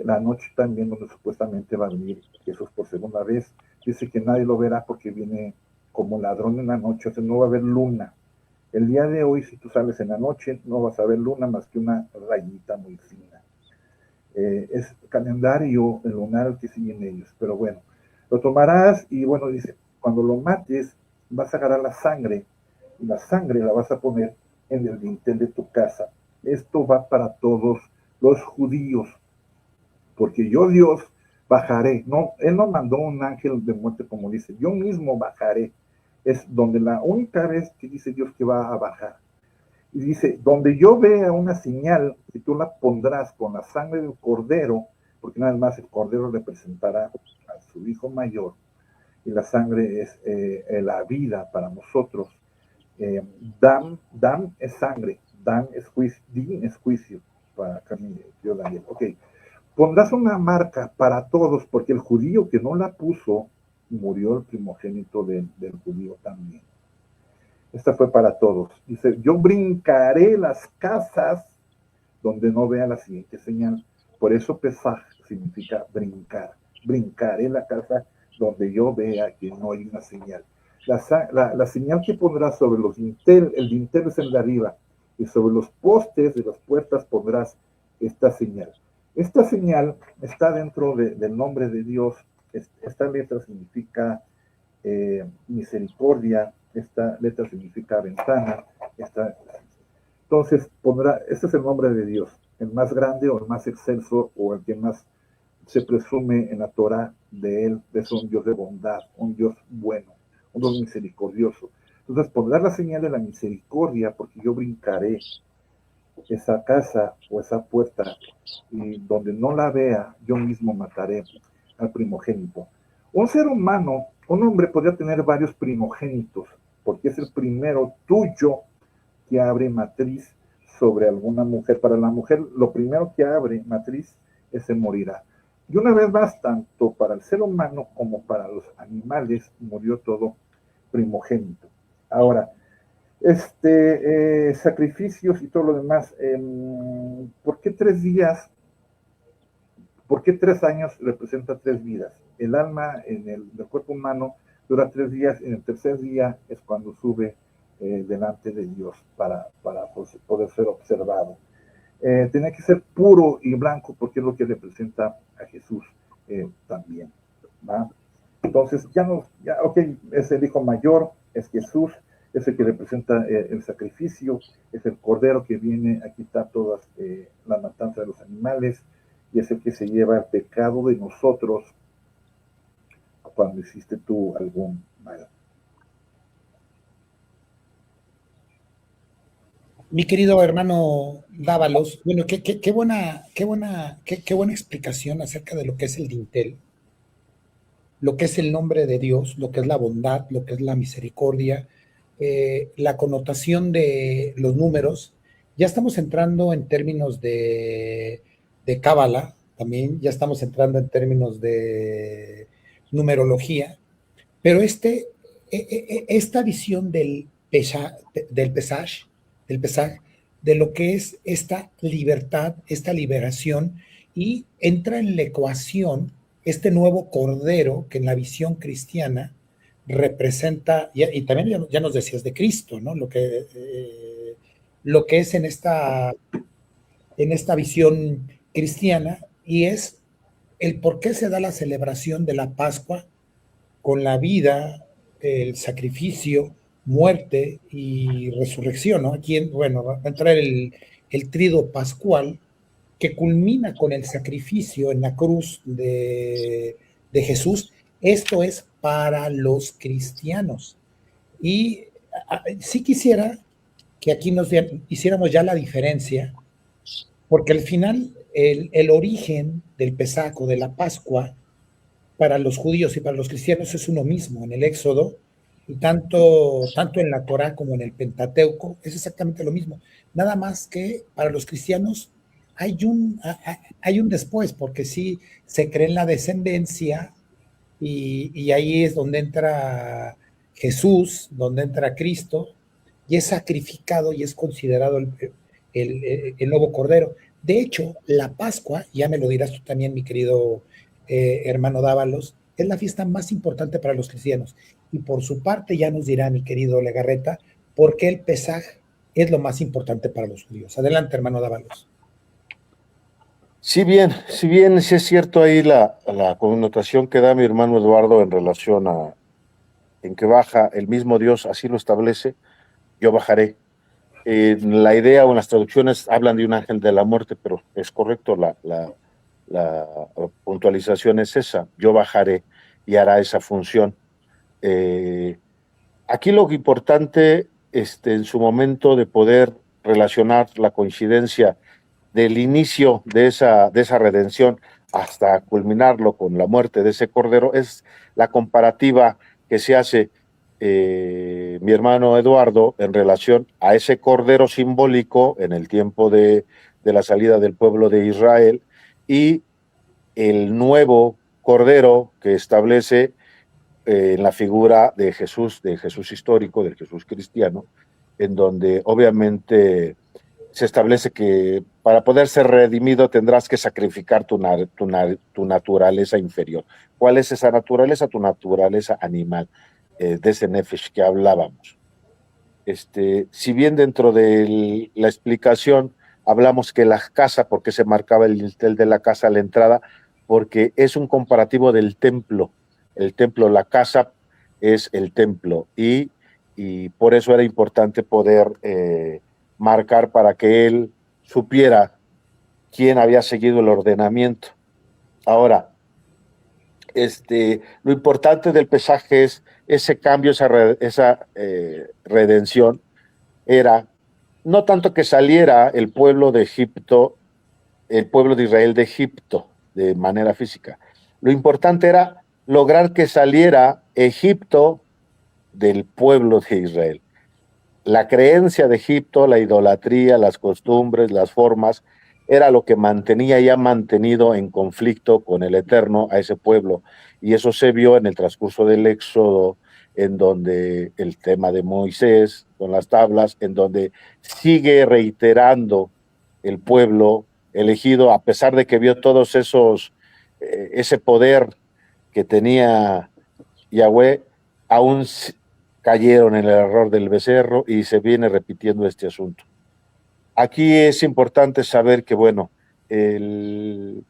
la noche también donde supuestamente va a venir Jesús por segunda vez. Dice que nadie lo verá porque viene como ladrón en la noche, o sea, no va a haber luna. El día de hoy, si tú sales en la noche, no vas a ver luna más que una rayita muy fina. Es calendario lunar el que siguen ellos, pero bueno, lo tomarás y bueno, dice, cuando lo mates, vas a agarrar la sangre y la sangre la vas a poner en el dintel de tu casa. Esto va para todos los judíos, porque yo Dios bajaré. No, él no mandó un ángel de muerte como dice, yo mismo bajaré. Es donde la única vez que dice Dios que va a bajar. Y dice, donde yo vea una señal, que tú la pondrás con la sangre del cordero, porque nada más el cordero representará a su hijo mayor, y la sangre es la vida para nosotros. Dam es sangre, Dan es juicio, Din es juicio, para Camille, yo Daniel. Ok, pondrás una marca para todos, porque el judío que no la puso, murió el primogénito del judío también. Esta fue para todos. Dice, yo brincaré las casas donde no vea la siguiente señal. Por eso Pesaj significa brincar. Brincaré la casa donde yo vea que no hay una señal. La señal que pondrás sobre los dintel, el dintel es el de arriba, y sobre los postes de las puertas pondrás esta señal. Esta señal está dentro del nombre de Dios. Esta letra significa misericordia, esta letra significa ventana, entonces este es el nombre de Dios, el más grande o el más excelso o el que más se presume en la Torah de él, es un Dios de bondad, un Dios bueno, un Dios misericordioso. Entonces pondrás la señal de la misericordia, porque yo brincaré esa casa o esa puerta, y donde no la vea, yo mismo mataré al primogénito. Un ser humano, un hombre podría tener varios primogénitos, porque es el primero tuyo que abre matriz sobre alguna mujer. Para la mujer, lo primero que abre matriz, ese morirá. Y una vez más, tanto para el ser humano como para los animales, murió todo primogénito. Ahora, sacrificios y todo lo demás, ¿por qué 3 días? ¿Por qué 3 años representa 3 vidas? El alma en el cuerpo humano dura 3 días, en el tercer día es cuando sube delante de Dios para poder ser observado. Tiene que ser puro y blanco, porque es lo que representa a Jesús también, ¿va? Entonces, ok, es el hijo mayor, es Jesús, es el que representa el sacrificio, es el cordero que viene a quitar todas la matanza de los animales, y es el que se lleva el pecado de nosotros cuando hiciste tú algún mal. Mi querido hermano Dávalos, bueno, qué buena explicación acerca de lo que es el dintel, lo que es el nombre de Dios, lo que es la bondad, lo que es la misericordia, la connotación de los números. Ya estamos entrando en términos de cábala, también ya estamos entrando en términos de numerología, pero esta visión del pesaj, de lo que es esta libertad, esta liberación, y entra en la ecuación este nuevo cordero que en la visión cristiana representa, y también ya nos decías de Cristo, ¿no? Lo que es en esta visión cristiana, y es el por qué se da la celebración de la Pascua con la vida, el sacrificio, muerte y resurrección, ¿no? Aquí, bueno, va a entrar el trido pascual, que culmina con el sacrificio en la cruz de Jesús, esto es para los cristianos. Y sí quisiera que aquí nos hiciéramos ya la diferencia, porque al final el origen del Pesaj o de la Pascua para los judíos y para los cristianos es uno mismo. En el Éxodo, y tanto en la Torá como en el Pentateuco, es exactamente lo mismo. Nada más que para los cristianos hay un después, porque sí se cree en la descendencia y ahí es donde entra Jesús, donde entra Cristo, y es sacrificado y es considerado el nuevo Cordero. De hecho, la Pascua, ya me lo dirás tú también, mi querido hermano Dávalos, es la fiesta más importante para los cristianos. Y por su parte, ya nos dirá mi querido Legarreta, por qué el Pesaj es lo más importante para los judíos. Adelante, hermano Dávalos. Si bien sí es cierto ahí la connotación que da mi hermano Eduardo en relación a en que baja el mismo Dios, así lo establece, yo bajaré. La idea o en las traducciones hablan de un ángel de la muerte, pero es correcto, la puntualización es esa, yo bajaré y hará esa función. Aquí lo importante en su momento de poder relacionar la coincidencia del inicio de esa redención hasta culminarlo con la muerte de ese cordero es la comparativa que se hace mi hermano Eduardo en relación a ese cordero simbólico en el tiempo de la salida del pueblo de Israel y el nuevo cordero que establece en la figura de Jesús histórico, del Jesús cristiano, en donde obviamente se establece que para poder ser redimido tendrás que sacrificar tu naturaleza inferior. ¿Cuál es esa naturaleza? Tu naturaleza animal, de ese nefesh que hablábamos. Si bien dentro de la explicación hablamos que la casa, porque se marcaba el dintel de la casa a la entrada, porque es un comparativo del templo. El templo, la casa es el templo y por eso era importante poder marcar para que él supiera quién había seguido el ordenamiento. Ahora, lo importante del pesaje es ese cambio, esa redención, era no tanto que saliera el pueblo de Egipto, el pueblo de Israel de Egipto de manera física. Lo importante era lograr que saliera Egipto del pueblo de Israel. La creencia de Egipto, la idolatría, las costumbres, las formas, era lo que mantenía y ha mantenido en conflicto con el Eterno a ese pueblo. Y eso se vio en el transcurso del Éxodo, en donde el tema de Moisés con las tablas, en donde sigue reiterando el pueblo elegido, a pesar de que vio todos ese poder que tenía Yahweh, aún cayeron en el error del becerro y se viene repitiendo este asunto. Aquí es importante saber que, bueno, el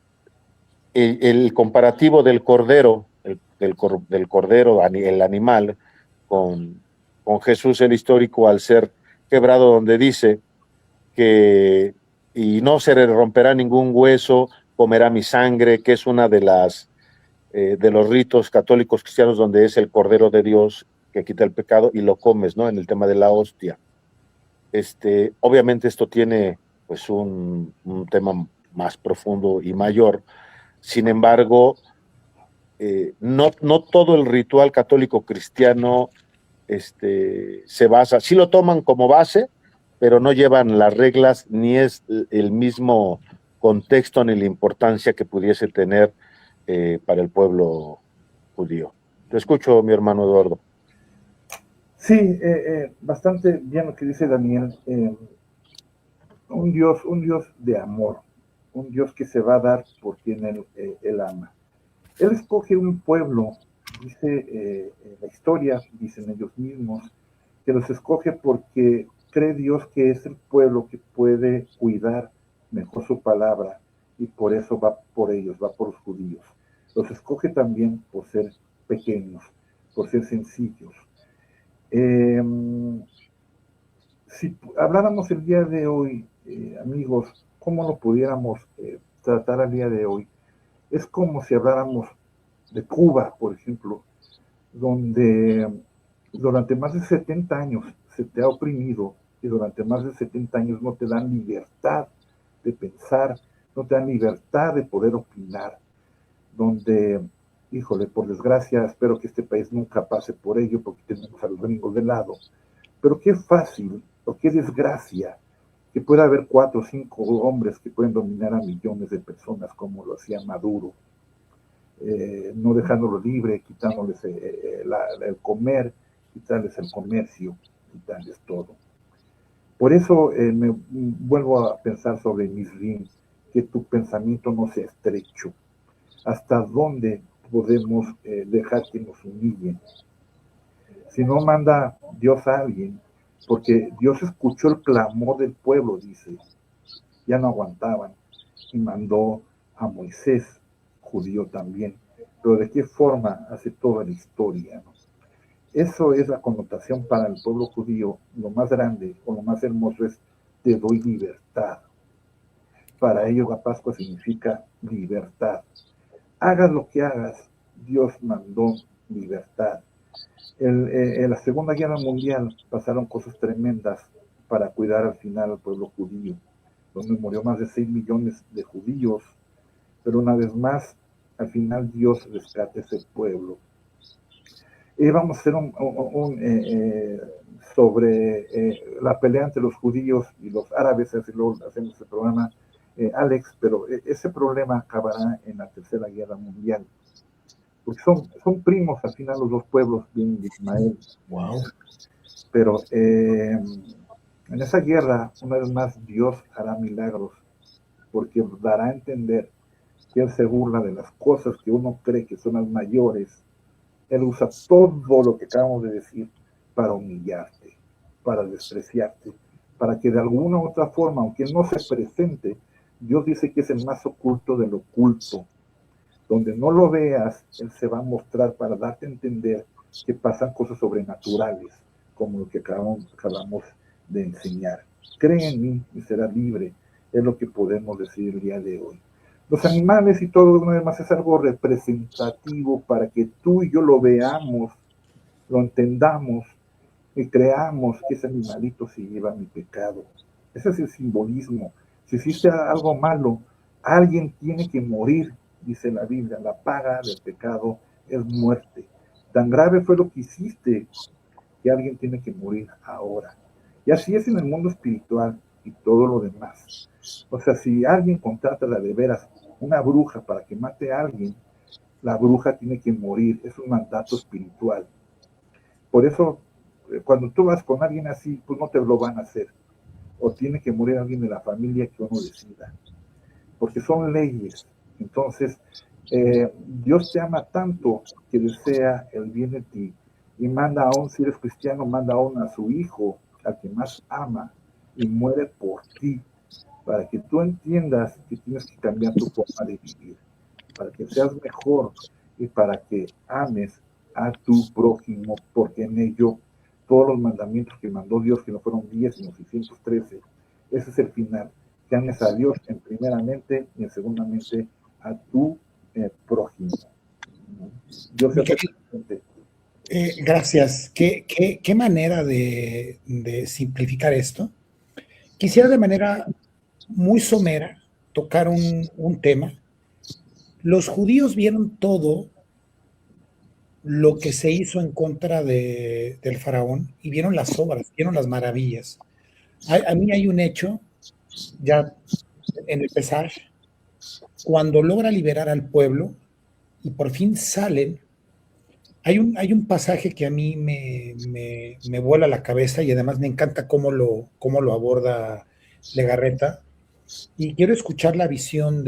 comparativo del cordero, del cordero, el animal, con Jesús el histórico, al ser quebrado, donde dice que y no se le romperá ningún hueso, comerá mi sangre, que es una de los ritos católicos cristianos donde es el Cordero de Dios que quita el pecado y lo comes, ¿no? En el tema de la hostia. Obviamente esto tiene pues un tema más profundo y mayor. Sin embargo, no todo el ritual católico cristiano se basa, sí lo toman como base, pero no llevan las reglas ni es el mismo contexto ni la importancia que pudiese tener para el pueblo judío. Te escucho, mi hermano Eduardo. Sí, bastante bien lo que dice Daniel. Un Dios de amor, un Dios que se va a dar por quien él ama. Él escoge un pueblo, dice la historia, dicen ellos mismos, que los escoge porque cree Dios que es el pueblo que puede cuidar mejor su palabra y por eso va por ellos, va por los judíos. Los escoge también por ser pequeños, por ser sencillos. Si habláramos el día de hoy, amigos, cómo lo pudiéramos tratar al día de hoy, es como si habláramos de Cuba, por ejemplo, donde durante más de 70 años se te ha oprimido y durante más de 70 años no te dan libertad de pensar, no te dan libertad de poder opinar, donde, híjole, por desgracia, espero que este país nunca pase por ello porque tenemos a los gringos de lado, pero qué fácil o qué desgracia que pueda haber 4 o 5 hombres que pueden dominar a millones de personas como lo hacía Maduro, no dejándolo libre, quitándoles el comer, quitarles el comercio, quitarles todo. Por eso me vuelvo a pensar sobre Misrin, que tu pensamiento no sea estrecho. ¿Hasta dónde podemos dejar que nos humillen? Si no manda Dios a alguien, porque Dios escuchó el clamor del pueblo, dice, ya no aguantaban, y mandó a Moisés, judío también, pero de qué forma hace toda la historia, ¿no? Eso es la connotación para el pueblo judío, lo más grande o lo más hermoso es, te doy libertad. Para ellos la Pascua significa libertad. Hagas lo que hagas, Dios mandó libertad. En la Segunda Guerra Mundial pasaron cosas tremendas para cuidar al final al pueblo judío, donde murió más de 6 millones de judíos, pero una vez más, al final Dios rescata ese pueblo. Vamos a hacer sobre la pelea entre los judíos y los árabes, así luego hacemos el programa, Alex, pero ese problema acabará en la Tercera Guerra Mundial, porque son primos al final los dos pueblos, vienen de Ismael. Wow. Pero en esa guerra, una vez más, Dios hará milagros, porque dará a entender que Él se burla de las cosas que uno cree que son las mayores. Él usa todo lo que acabamos de decir para humillarte, para despreciarte, para que de alguna u otra forma, aunque no se presente, Dios dice que es el más oculto del oculto. Donde no lo veas, Él se va a mostrar para darte a entender que pasan cosas sobrenaturales, como lo que acabamos de enseñar. Cree en mí y serás libre, es lo que podemos decir el día de hoy. Los animales y todo, una vez más, es algo representativo para que tú y yo lo veamos, lo entendamos y creamos que ese animalito se lleva mi pecado. Ese es el simbolismo. Si hiciste algo malo, alguien tiene que morir, dice la Biblia. La paga del pecado es muerte. Tan grave fue lo que hiciste que alguien tiene que morir ahora. Y así es en el mundo espiritual y todo lo demás. O sea, si alguien contrata de veras una bruja para que mate a alguien, la bruja tiene que morir. Es un mandato espiritual. Por eso, cuando tú vas con alguien así, pues no te lo van a hacer. O tiene que morir alguien de la familia que uno decida. Porque son leyes. Entonces, Dios te ama tanto que desea el bien de ti. Y manda aún, si eres cristiano, manda aún a su hijo, al que más ama, y muere por ti, para que tú entiendas que tienes que cambiar tu forma de vivir, para que seas mejor y para que ames a tu prójimo, porque en ello todos los mandamientos que mandó Dios, que no fueron 10, sino 613, ese es el final, que ames a Dios en primeramente y en segundamente a tu prójimo. Dios se hace presente. Gracias. ¿Qué manera de simplificar esto? Quisiera de manera muy somera tocar un tema. Los judíos vieron todo lo que se hizo en contra del faraón y vieron las obras, vieron las maravillas. A mí hay un hecho, ya en el Pesaj, cuando logra liberar al pueblo y por fin salen. Hay un pasaje que a mí me vuela la cabeza y además me encanta cómo lo aborda Legarreta. Y quiero escuchar la visión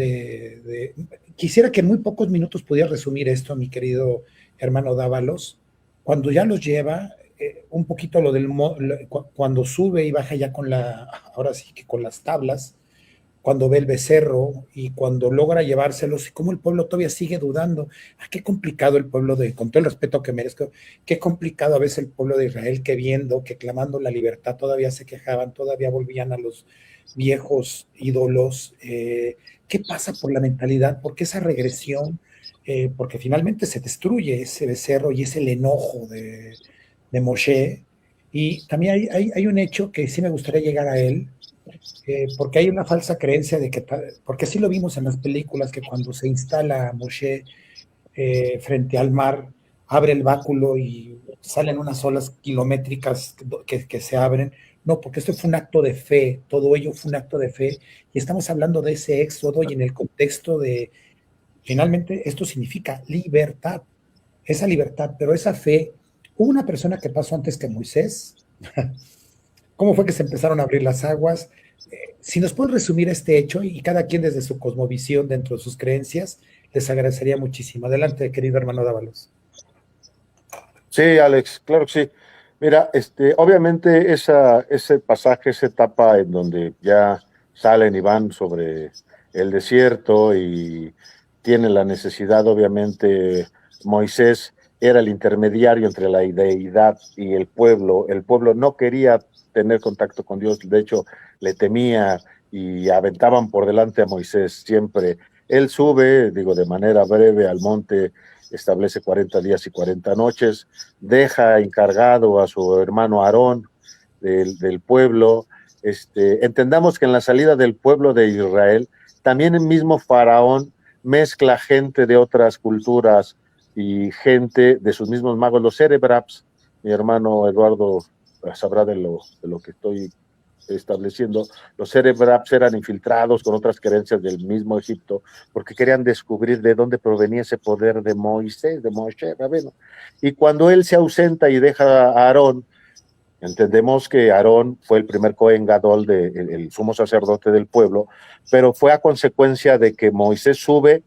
quisiera que en muy pocos minutos pudiera resumir esto, mi querido hermano Dávalos, cuando ya los lleva, un poquito cuando sube y baja ya ahora sí que con las tablas, cuando ve el becerro y cuando logra llevárselos, y cómo el pueblo todavía sigue dudando. Qué complicado el pueblo con todo el respeto que merezco, qué complicado a veces el pueblo de Israel, que viendo, que clamando la libertad, todavía se quejaban, todavía volvían viejos ídolos. ¿Qué pasa por la mentalidad? ¿Por qué esa regresión? Porque finalmente se destruye ese becerro y es el enojo de Moshe. Y también hay un hecho que sí me gustaría llegar a él, porque hay una falsa creencia de que, porque así lo vimos en las películas, que cuando se instala Moshe frente al mar, abre el báculo y salen unas olas kilométricas que se abren. No, porque esto fue un acto de fe, todo ello fue un acto de fe, y estamos hablando de ese éxodo y en el contexto de, finalmente, esto significa libertad, esa libertad, pero esa fe. Hubo una persona que pasó antes que Moisés. ¿Cómo fue que se empezaron a abrir las aguas? Si nos pueden resumir este hecho y cada quien desde su cosmovisión, dentro de sus creencias, les agradecería muchísimo. Adelante, querido hermano Dávalos. Sí, Alex, claro que sí. Mira, obviamente ese pasaje, esa etapa en donde ya salen y van sobre el desierto y tienen la necesidad, obviamente, Moisés era el intermediario entre la deidad y el pueblo. El pueblo no quería tener contacto con Dios, de hecho, le temía y aventaban por delante a Moisés siempre. Él sube, digo, de manera breve al monte, establece 40 días y 40 noches, deja encargado a su hermano Aarón del pueblo. Entendamos que en la salida del pueblo de Israel, también el mismo Faraón mezcla gente de otras culturas y gente de sus mismos magos, los Cerebraps. Mi hermano Eduardo sabrá de lo que estoy estableciendo. Los Cerebraps eran infiltrados con otras creencias del mismo Egipto porque querían descubrir de dónde provenía ese poder de Moisés, de Moshe Rabeno. Y cuando él se ausenta y deja a Aarón, entendemos que Aarón fue el primer Cohen Gadol, el sumo sacerdote del pueblo, pero fue a consecuencia de que Moisés sube,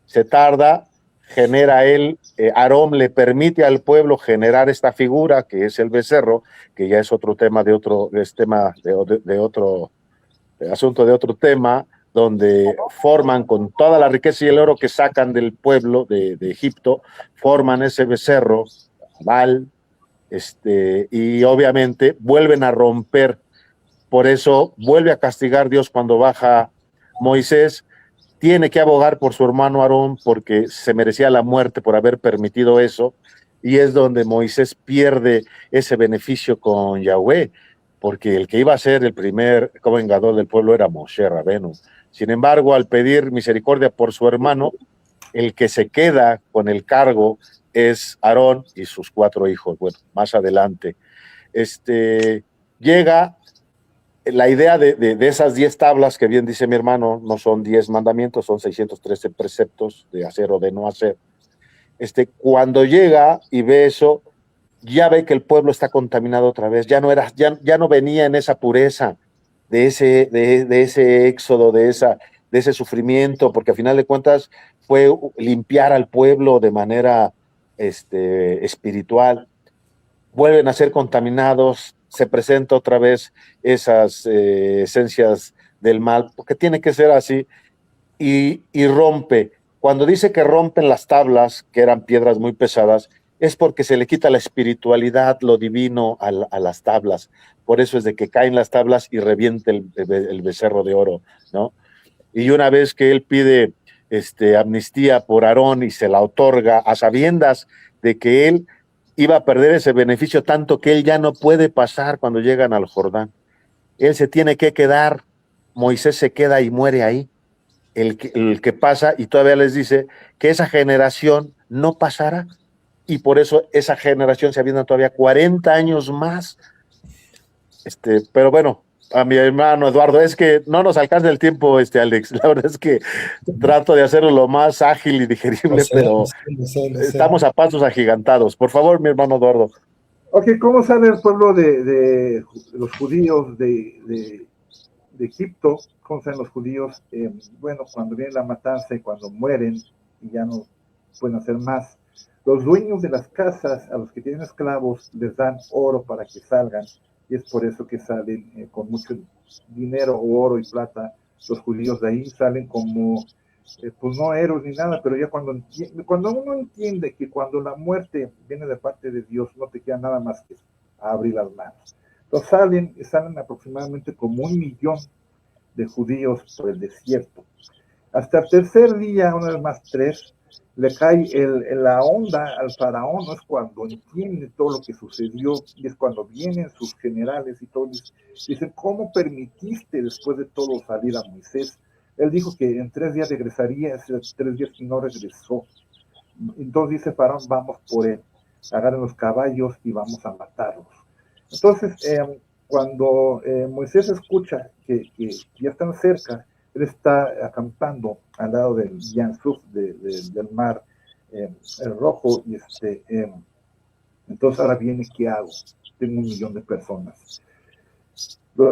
se tarda, genera él, Aarón le permite al pueblo generar esta figura que es el becerro, que ya es otro tema de otro, es tema de otro asunto de otro tema, donde forman con toda la riqueza y el oro que sacan del pueblo de Egipto, forman ese becerro, Baal, y obviamente vuelven a romper. Por eso vuelve a castigar Dios cuando baja Moisés. Tiene que abogar por su hermano Aarón porque se merecía la muerte por haber permitido eso. Y es donde Moisés pierde ese beneficio con Yahweh, porque el que iba a ser el primer vengador del pueblo era Moshe Rabenu. Sin embargo, al pedir misericordia por su hermano, el que se queda con el cargo es Aarón y sus 4 hijos. Bueno, más adelante. Llega la idea de esas 10 tablas que bien dice mi hermano, no son 10 mandamientos, son 613 preceptos de hacer o de no hacer. Cuando llega y ve eso, ya ve que el pueblo está contaminado otra vez, ya no venía en esa pureza de ese éxodo, de ese sufrimiento, porque a final de cuentas fue limpiar al pueblo de manera espiritual. Vuelven a ser contaminados, se presenta otra vez esas esencias del mal, porque tiene que ser así, y rompe. Cuando dice que rompen las tablas, que eran piedras muy pesadas, es porque se le quita la espiritualidad, lo divino a las tablas. Por eso es de que caen las tablas y reviente el becerro de oro, ¿no? Y una vez que él pide amnistía por Aarón y se la otorga a sabiendas de que él iba a perder ese beneficio, tanto que él ya no puede pasar cuando llegan al Jordán. Él se tiene que quedar, Moisés se queda y muere ahí. El que pasa, y todavía les dice que esa generación no pasará, y por eso esa generación se avienta todavía 40 años más. Pero bueno, a mi hermano Eduardo, es que no nos alcanza el tiempo, Alex. La verdad es que trato de hacerlo lo más ágil y digerible, pero estamos a pasos agigantados. Por favor, mi hermano Eduardo. Ok, ¿cómo sale el pueblo de los judíos de Egipto? ¿Cómo salen los judíos? Bueno, cuando viene la matanza y cuando mueren y ya no pueden hacer más, los dueños de las casas a los que tienen esclavos les dan oro para que salgan, y es por eso que salen con mucho dinero, oro y plata. Los judíos de ahí salen como, pues no héroes ni nada, pero ya cuando uno entiende que cuando la muerte viene de parte de Dios, no te queda nada más que abrir las manos. Entonces salen aproximadamente como 1 millón, de judíos por el desierto. Hasta el tercer día, una vez más 3, le cae la onda al faraón, ¿no? Es cuando entiende todo lo que sucedió y es cuando vienen sus generales y todos dicen, ¿cómo permitiste después de todo salir a Moisés? Él dijo que en 3 días regresaría, hace 3 días y no regresó. Entonces dice Faraón, vamos por él, agarren los caballos y vamos a matarlos. Entonces, cuando Moisés escucha que ya están cerca, él está acampando al lado del Yansuf, del mar el rojo, y entonces ahora viene, ¿qué hago? Tengo 1,000,000 de personas.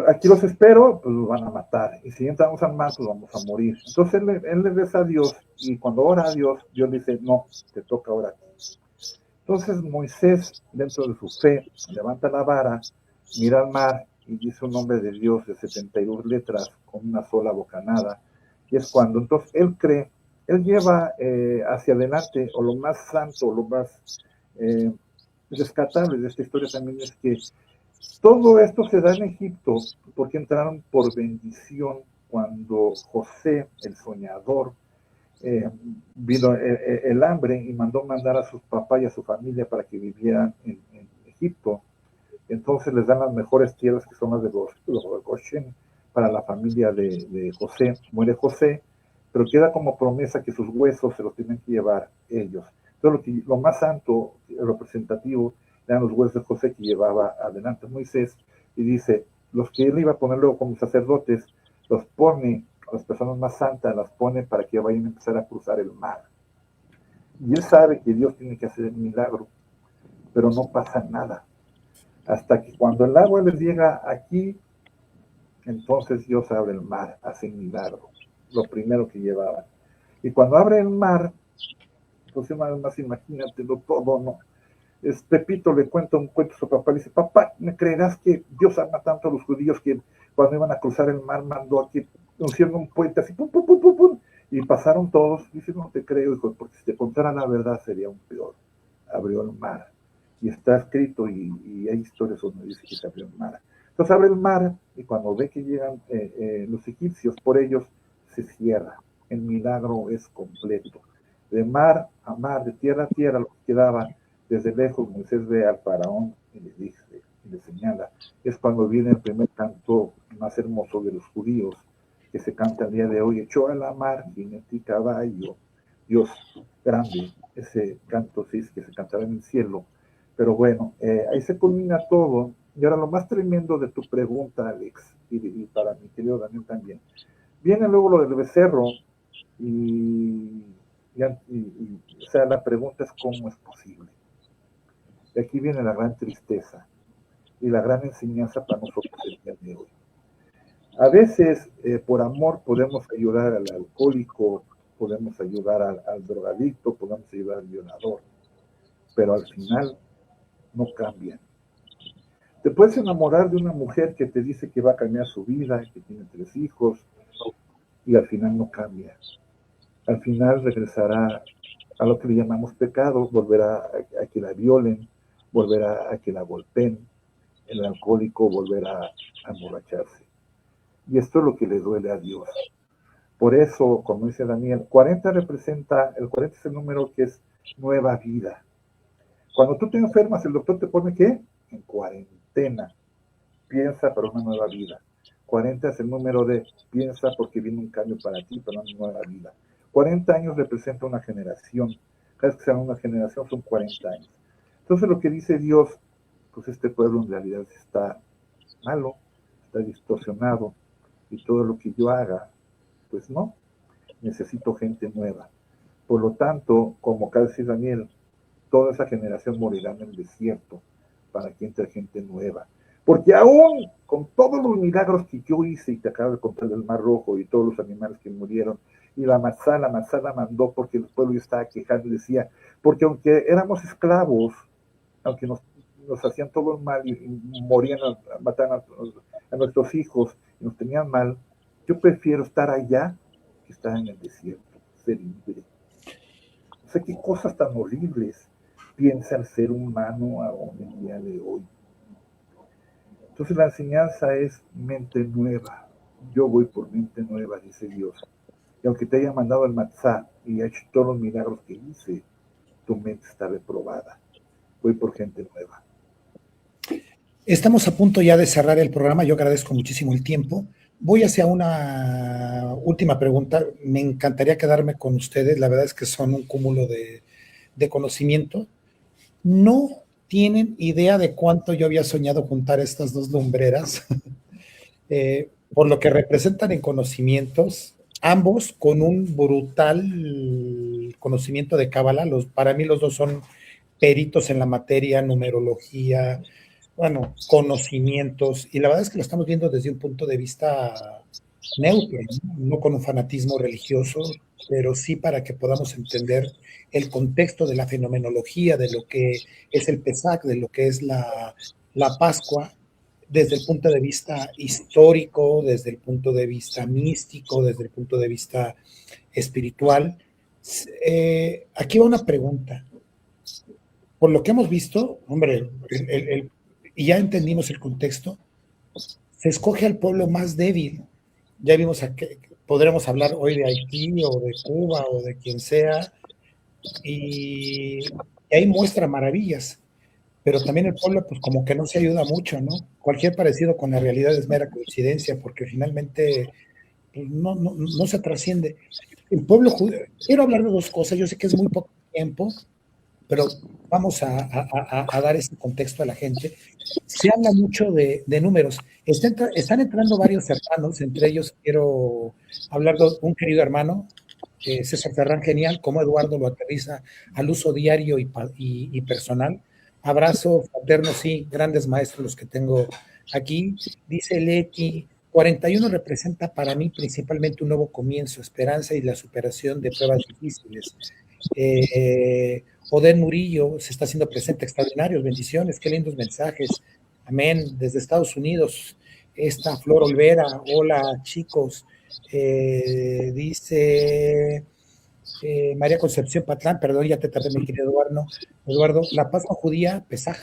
Aquí los espero, pues los van a matar. Y si entramos al mar, pues vamos a morir. Entonces él le reza a Dios, y cuando ora a Dios, Dios le dice, no, te toca ahora a ti. Entonces Moisés, dentro de su fe, levanta la vara, mira al mar y dice un nombre de Dios de 72 letras con una sola bocanada. Y es cuando entonces él cree, él lleva hacia adelante, o lo más santo, lo más rescatable de esta historia también es que todo esto se da en Egipto porque entraron por bendición cuando José, el soñador, vino el hambre y mandó mandar a sus papás y a su familia para que vivieran en Egipto. Entonces les dan las mejores tierras, que son las de los Goshen, para la familia de José. Muere José, pero queda como promesa que sus huesos se los tienen que llevar ellos. Entonces lo más santo, representativo, eran los huesos de José que llevaba adelante Moisés, y dice, los que él iba a poner luego como sacerdotes, los pone, las personas más santas las pone para que vayan a empezar a cruzar el mar. Y él sabe que Dios tiene que hacer el milagro, pero no pasa nada. Hasta que cuando el agua les llega aquí, entonces Dios abre el mar, hace el milagro, lo primero que llevaban. Y cuando abre el mar, entonces más imagínatelo todo, ¿no? Pepito le cuenta un cuento a su papá, le dice, papá, ¿me creerás que Dios ama tanto a los judíos que cuando iban a cruzar el mar mandó a que hicieron un puente así, pum, pum, pum, pum, pum, y pasaron todos? Dice, no te creo, hijo, porque si te contara la verdad sería un peor. Abrió el mar. Y está escrito, y hay historias donde dice que se abrió el mar. Entonces abre el mar, y cuando ve que llegan los egipcios por ellos, se cierra. El milagro es completo. De mar a mar, de tierra a tierra, lo que quedaba. Desde lejos Moisés ve al faraón y le dice, y le señala. Es cuando viene el primer canto más hermoso de los judíos, que se canta el día de hoy: echó a la mar jinete y caballo, Dios grande. Ese canto sí es que se cantará en el cielo. Pero bueno, ahí se culmina todo. Y ahora lo más tremendo de tu pregunta, Alex, y para mi querido Daniel también. Viene luego lo del becerro, o sea, la pregunta es cómo es posible. De aquí viene la gran tristeza y la gran enseñanza para nosotros el día de hoy. A veces, por amor, podemos ayudar al alcohólico, podemos ayudar al drogadicto, podemos ayudar al violador, pero al final no cambian. Te puedes enamorar de una mujer que te dice que va a cambiar su vida, que tiene 3 hijos, y al final no cambia. Al final regresará a lo que le llamamos pecado, volverá a que la violen, volverá a que la golpeen, el alcohólico volverá a emborracharse. Y esto es lo que le duele a Dios. Por eso, como dice Daniel, 40 representa, el 40 es el número que es nueva vida. Cuando tú te enfermas, el doctor te pone, ¿qué? En cuarentena. Piensa para una nueva vida. 40 es el número de piensa porque viene un cambio para ti, para una nueva vida. 40 años representa una generación. Cada vez que se llama una generación son 40 años. Entonces lo que dice Dios, pues este pueblo en realidad está malo, está distorsionado, y todo lo que yo haga, pues no, necesito gente nueva. Por lo tanto, como acaba de decir Daniel, toda esa generación morirá en el desierto para que entre gente nueva. Porque aún con todos los milagros que yo hice, y te acabo de contar del Mar Rojo y todos los animales que murieron, y la Matzá mandó porque el pueblo estaba quejando y decía, porque aunque éramos esclavos, aunque nos hacían todo el mal y morían, mataban a nuestros hijos y nos tenían mal, yo prefiero estar allá que estar en el desierto, ser libre. O sea, qué cosas tan horribles piensa el ser humano aún el día de hoy. Entonces la enseñanza es mente nueva, yo voy por mente nueva, dice Dios. Y aunque te haya mandado al Matzah y ha hecho todos los milagros que hice, tu mente está reprobada. Voy por gente nueva. Estamos a punto ya de cerrar el programa. Yo agradezco muchísimo el tiempo. Voy hacia una última pregunta. Me encantaría quedarme con ustedes. La verdad es que son un cúmulo de conocimiento. No tienen idea de cuánto yo había soñado juntar estas dos lumbreras, por lo que representan en conocimientos, ambos con un brutal conocimiento de Cábala. Para mí los dos son peritos en la materia, numerología, bueno, conocimientos, y la verdad es que lo estamos viendo desde un punto de vista neutro, no con un fanatismo religioso, pero sí para que podamos entender el contexto de la fenomenología, de lo que es el Pesach, de lo que es la Pascua, desde el punto de vista histórico, desde el punto de vista místico, desde el punto de vista espiritual. Aquí va una pregunta. Por lo que hemos visto, hombre, y ya entendimos el contexto, se escoge al pueblo más débil. Ya vimos podremos hablar hoy de Haití o de Cuba o de quien sea, y ahí muestra maravillas, pero también el pueblo pues como que no se ayuda mucho, ¿no? Cualquier parecido con la realidad es mera coincidencia, porque finalmente pues, no se trasciende. El pueblo judío, quiero hablar de dos cosas, yo sé que es muy poco tiempo, pero vamos a dar ese contexto a la gente. Se habla mucho de números. Están entrando varios hermanos, entre ellos quiero hablar de un querido hermano, César Ferrán, genial, como Eduardo lo aterriza al uso diario y personal. Abrazo fraterno, sí, grandes maestros los que tengo aquí. Dice Leti, 41 representa para mí principalmente un nuevo comienzo, esperanza y la superación de pruebas difíciles. Oden Murillo se está haciendo presente, extraordinarios, bendiciones, qué lindos mensajes, amén, desde Estados Unidos. Esta Flor Olvera, hola chicos, dice María Concepción Patlán, perdón, ya te tardé, mi querido Eduardo, la Pascua judía, Pesaj,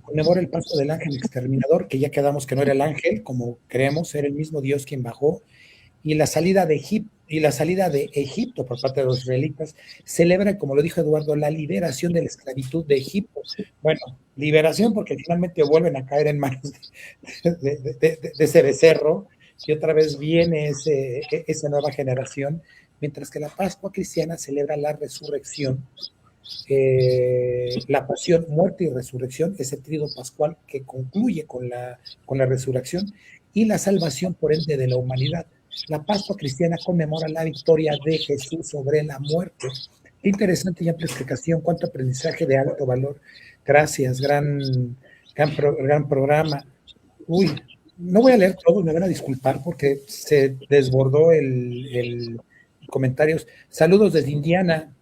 conmemora el paso del ángel exterminador, que ya quedamos que no era el ángel, como creemos, era el mismo Dios quien bajó, y la salida de Egipto por parte de los israelitas celebra, como lo dijo Eduardo, la liberación de la esclavitud de Egipto. Bueno, liberación porque finalmente vuelven a caer en manos de ese becerro y otra vez viene esa nueva generación, mientras que la Pascua cristiana celebra la resurrección, la pasión, muerte y resurrección, ese tríodo pascual que concluye con la resurrección y la salvación por ende de la humanidad. La Pascua cristiana conmemora la victoria de Jesús sobre la muerte. Qué interesante y amplia explicación, cuánto aprendizaje de alto valor. Gracias, gran programa. Uy, no voy a leer todo, me van a disculpar porque se desbordó el comentarios. Saludos desde Indiana.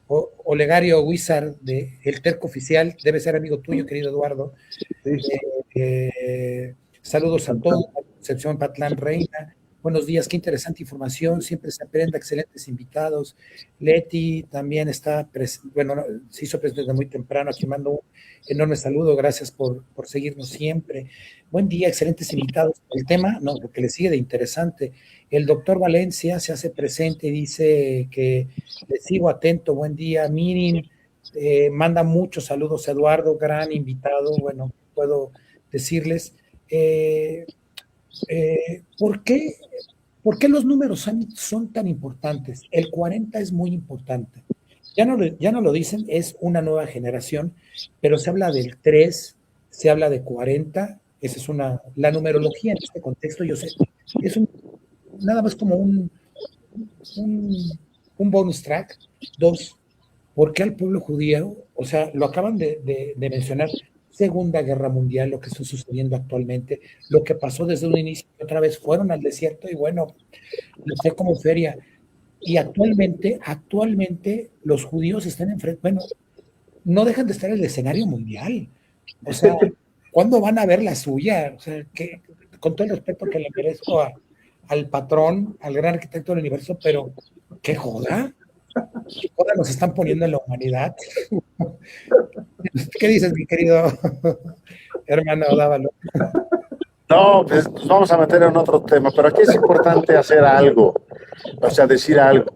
Olegario Wizard de El Terco Oficial, debe ser amigo tuyo, querido Eduardo. Sí. Saludos a todos, Concepción Patlán Reina. Buenos días, qué interesante información, siempre se aprende, excelentes invitados. Leti también está, bueno, se hizo presente muy temprano, aquí mando un enorme saludo, gracias por seguirnos siempre. Buen día, excelentes invitados. El tema, no, lo que le sigue de interesante. El doctor Valencia se hace presente y dice que le sigo atento, buen día. Mirin, manda muchos saludos, Eduardo, gran invitado, bueno, puedo decirles. ¿Por qué los números son tan importantes? El 40 es muy importante. Ya no lo dicen, es una nueva generación, pero se habla del 3, se habla de 40, esa es la numerología en este contexto, yo sé, es nada más como un bonus track. 2, ¿por qué al pueblo judío? O sea, lo acaban de mencionar, Segunda Guerra Mundial, lo que está sucediendo actualmente, lo que pasó desde un inicio, otra vez fueron al desierto y bueno, lo sé como feria. Y actualmente los judíos están enfrente, bueno, no dejan de estar en el escenario mundial. O sea, ¿cuándo van a ver la suya? O sea, que, con todo el respeto que le merezco al patrón, al gran arquitecto del universo, pero ¿qué joda? ¿Qué joda nos están poniendo en la humanidad? ¿Qué dices, mi querido hermano Dávalo? No, pues nos vamos a meter en otro tema, pero aquí es importante hacer algo, o sea, decir algo.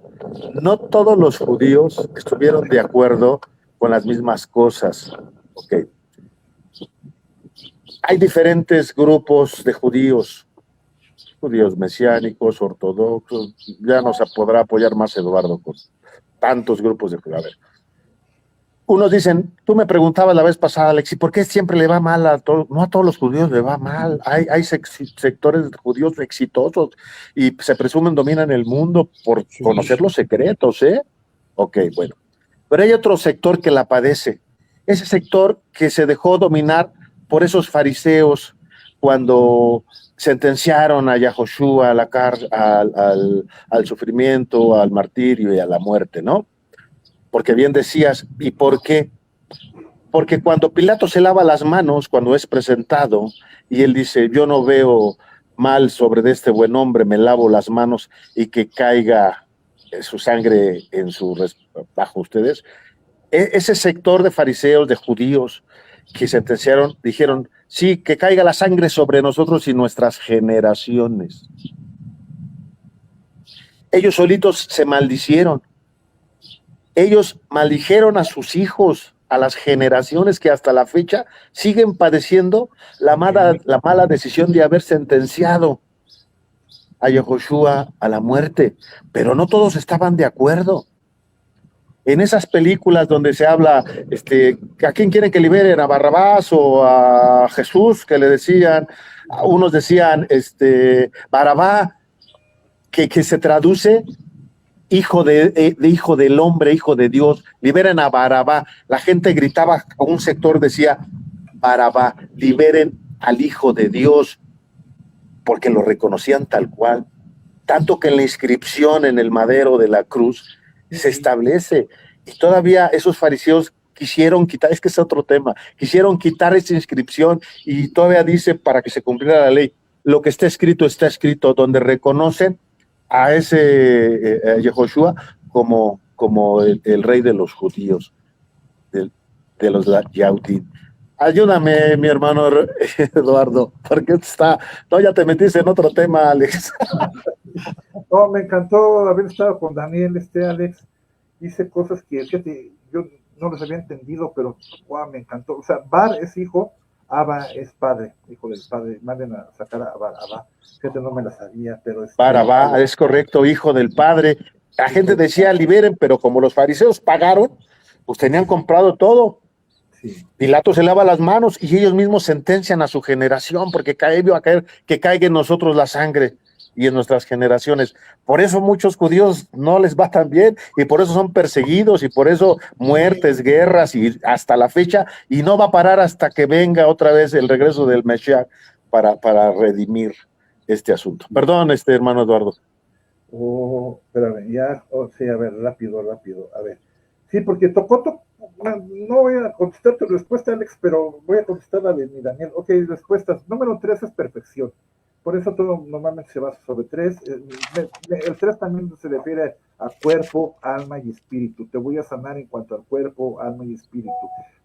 No todos los judíos estuvieron de acuerdo con las mismas cosas. Ok. Hay diferentes grupos de judíos, judíos mesiánicos, ortodoxos, ya nos podrá apoyar más Eduardo con tantos grupos de judíos. A ver, unos dicen, tú me preguntabas la vez pasada, Alex, ¿y por qué siempre le va mal a todos? No a todos los judíos le va mal. Hay sectores judíos exitosos y se presumen dominan el mundo por conocer los secretos, ¿eh? Ok, bueno. Pero hay otro sector que la padece. Ese sector que se dejó dominar por esos fariseos cuando sentenciaron a Yahoshua al sufrimiento, al martirio y a la muerte, ¿no? Porque bien decías, ¿y por qué? Porque cuando Pilato se lava las manos, cuando es presentado, y él dice, yo no veo mal sobre de este buen hombre, me lavo las manos y que caiga su sangre bajo ustedes, ese sector de fariseos, de judíos, que sentenciaron, dijeron, sí, que caiga la sangre sobre nosotros y nuestras generaciones. Ellos solitos se maldicieron. Ellos maldijeron a sus hijos, a las generaciones que hasta la fecha siguen padeciendo la mala decisión de haber sentenciado a Yehoshua a la muerte, pero no todos estaban de acuerdo. En esas películas donde se habla, ¿a quién quieren que liberen? ¿A Barrabás o a Jesús? Que le decían, unos decían, Barabá, que se traduce hijo hijo del hombre, hijo de Dios, liberen a Barabá. La gente gritaba, un sector decía, Barabá, liberen al hijo de Dios, porque lo reconocían tal cual. Tanto que en la inscripción en el madero de la cruz se establece, y todavía esos fariseos quisieron quitar, es que es otro tema, quisieron quitar esa inscripción y todavía dice para que se cumpliera la ley, lo que está escrito, donde reconocen a ese Yehoshua como el rey de los judíos, de los Yautín. Ayúdame, mi hermano Eduardo, porque no, ya te metiste en otro tema, Alex. No, me encantó haber estado con Daniel, Alex. Hice cosas que, fíjate, yo no los había entendido, pero wow, me encantó. O sea, Bar es hijo, Abba es padre, hijo del padre. Manden a sacar a Bar, Abba. Fíjate, no me la sabía, pero Barabá, es correcto, hijo del padre. La gente decía liberen, pero como los fariseos pagaron, pues tenían comprado todo. Sí. Pilato se lava las manos y ellos mismos sentencian a su generación porque que caiga en nosotros la sangre y en nuestras generaciones. Por eso muchos judíos no les va tan bien y por eso son perseguidos y por eso muertes, guerras y hasta la fecha, y no va a parar hasta que venga otra vez el regreso del Mesías para redimir este asunto. Perdón, hermano Eduardo. Espérame, ya, sí, a ver, rápido, a ver. Sí, porque tocó, no voy a contestar tu respuesta, Alex, pero voy a contestar la de mi Daniel. Ok, respuestas. Número 3 es perfección. Por eso todo normalmente se basa sobre 3. El 3 también se refiere a cuerpo, alma y espíritu. Te voy a sanar en cuanto al cuerpo, alma y espíritu.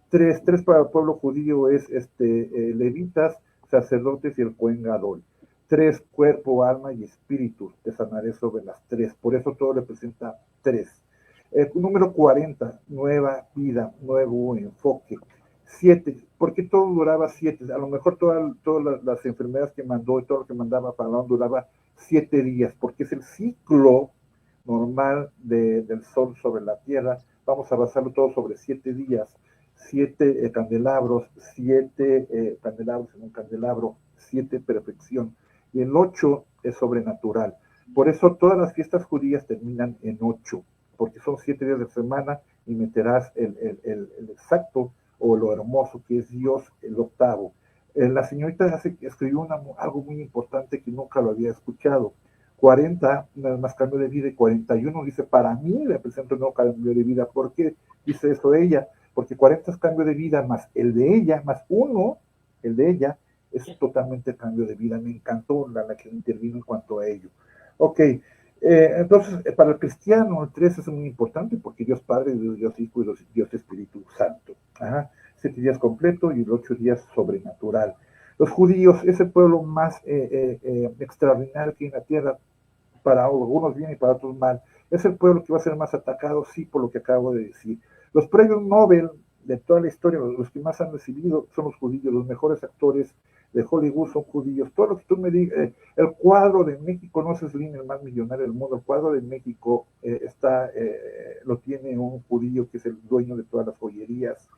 3 para el pueblo judío es levitas, sacerdotes y el Cohen Gadol. 3, cuerpo, alma y espíritu. Te sanaré sobre las 3. Por eso todo representa 3. Número 40, nueva vida, nuevo enfoque. 7, ¿por qué todo duraba 7? A lo mejor todas las enfermedades que mandó y todo lo que mandaba Faraón duraba 7 días, porque es el ciclo normal del sol sobre la tierra. Vamos a basarlo todo sobre 7 días. 7 candelabros, 7 candelabros en un candelabro, 7 perfección. Y el 8 es sobrenatural. Por eso todas las fiestas judías terminan en 8, porque son 7 días de semana y meterás el exacto o lo hermoso que es Dios, el octavo. La señorita escribió algo muy importante que nunca lo había escuchado. 40, nada más cambio de vida, y 41 dice, para mí representa un nuevo cambio de vida. ¿Por qué dice eso ella? Porque 40 es cambio de vida, más el de ella, más 1, el de ella, es totalmente cambio de vida. Me encantó la que intervino en cuanto a ello. Ok, entonces, para el cristiano, el 3 es muy importante porque Dios Padre, Dios Hijo y Dios Espíritu Santo. Ajá. 7 días completo y el 8 días sobrenatural. Los judíos es el pueblo más extraordinario que hay en la tierra, para algunos bien y para otros mal. Es el pueblo que va a ser más atacado, sí, por lo que acabo de decir. Los premios Nobel de toda la historia, los que más han recibido son los judíos, los mejores actores de Hollywood son judíos. Todo lo que tú me digas, el cuadro de México, no sé, Slim, el más millonario del mundo, el cuadro de México lo tiene un judío que es el dueño de todas las joyerías.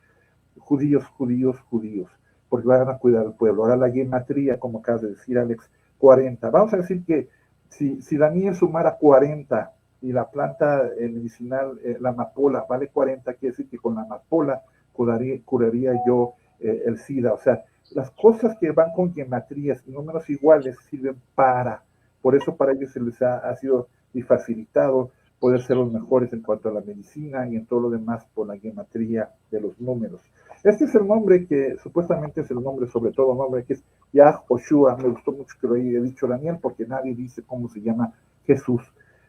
Judíos, judíos, judíos, porque van a cuidar al pueblo. Ahora la gematría, como acabas de decir, Alex, 40. Vamos a decir que si Daniel sumara 40 y la planta medicinal, la amapola, vale 40, quiere decir que con la amapola curaría yo el SIDA. O sea, las cosas que van con gematrías y números iguales sirven por eso para ellos se les ha sido y facilitado poder ser los mejores en cuanto a la medicina y en todo lo demás por la gematría de los números. Este es el nombre que supuestamente es el nombre, sobre todo nombre, que es Yahshua. Me gustó mucho que lo haya dicho Daniel, porque nadie dice cómo se llama Jesús.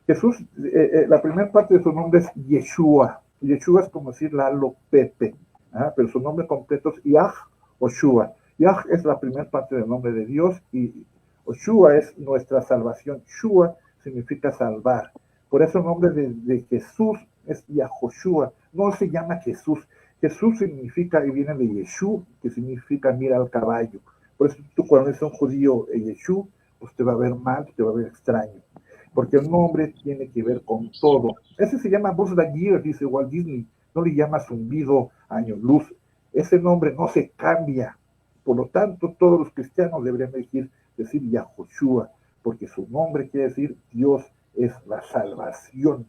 Jesús, la primera parte de su nombre es Yeshua. Yeshua es como decir Lalo Pepe, pero su nombre completo es Yahshua. Yah es la primera parte del nombre de Dios y Oshua es nuestra salvación. Shua significa salvar. Por eso el nombre de Jesús es Yahoshua. No se llama Jesús. Jesús significa, y viene de Yeshú, que significa mira al caballo. Por eso tú cuando eres un judío Yeshú, pues te va a ver mal, te va a ver extraño. Porque el nombre tiene que ver con todo. Ese se llama Buzz Lightyear, dice Walt Disney. No le llama zumbido, año luz. Ese nombre no se cambia. Por lo tanto, todos los cristianos deberían decir Yahoshua, porque su nombre quiere decir Dios es la salvación.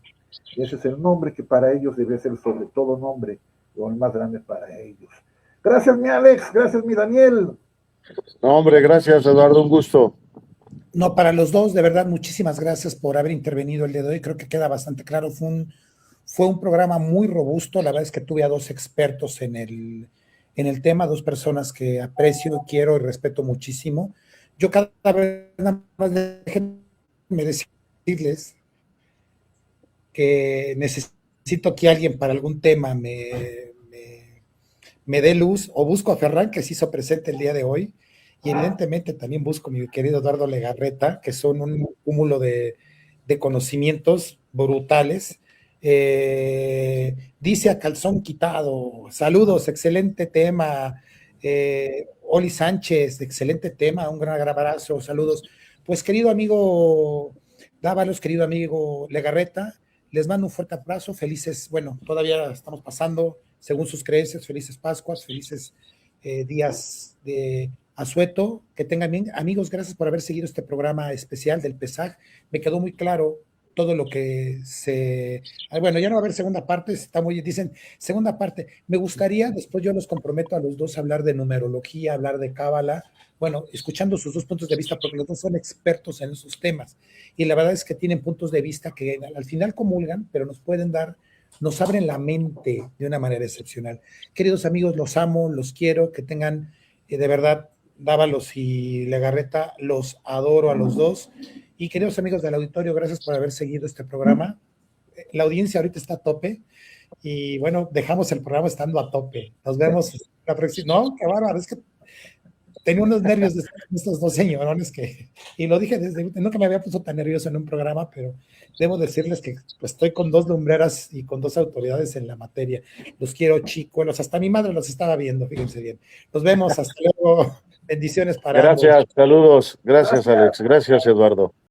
Ese es el nombre que para ellos debe ser sobre todo nombre, o el más grande para ellos. Gracias, mi Alex, gracias, mi Daniel. No, hombre, gracias, Eduardo, un gusto. No, para los dos, de verdad, muchísimas gracias por haber intervenido el día de hoy. Creo que queda bastante claro. Fue un programa muy robusto. La verdad es que tuve a dos expertos en el tema, dos personas que aprecio, quiero y respeto muchísimo. Yo cada vez nada más déjenme decirles que necesito que alguien para algún tema me dé luz, o busco a Ferran, que se hizo presente el día de hoy, y evidentemente también busco a mi querido Eduardo Legarreta, que son un cúmulo de conocimientos brutales. Dice a calzón quitado, saludos, excelente tema. Oli Sánchez, excelente tema, un gran abrazo, saludos. Pues querido amigo Dávalos, querido amigo Legarreta, les mando un fuerte abrazo, felices, bueno, todavía estamos pasando, según sus creencias, felices Pascuas, felices días de Asueto, que tengan bien. Amigos, gracias por haber seguido este programa especial del Pesaj, me quedó muy claro todo lo que bueno, ya no va a haber segunda parte, está muy, dicen segunda parte, me gustaría, después yo los comprometo a los dos a hablar de numerología, hablar de cábala, bueno, escuchando sus dos puntos de vista, porque los dos son expertos en esos temas, y la verdad es que tienen puntos de vista que al final comulgan, pero nos abren la mente de una manera excepcional. Queridos amigos, los amo, los quiero, que tengan, de verdad, Dávalos y Legarreta, los adoro a los dos. Y queridos amigos del auditorio, gracias por haber seguido este programa. La audiencia ahorita está a tope y bueno, dejamos el programa estando a tope. Nos vemos la próxima. No, qué bárbaro, es que tenía unos nervios de estos dos señorones y lo dije nunca me había puesto tan nervioso en un programa, pero debo decirles que pues, estoy con dos lumbreras y con dos autoridades en la materia. Los quiero, chicuelos, hasta mi madre los estaba viendo, fíjense bien. Nos vemos, hasta luego. Bendiciones para Gracias, ambos. saludos. Gracias, Alex. Gracias, Eduardo.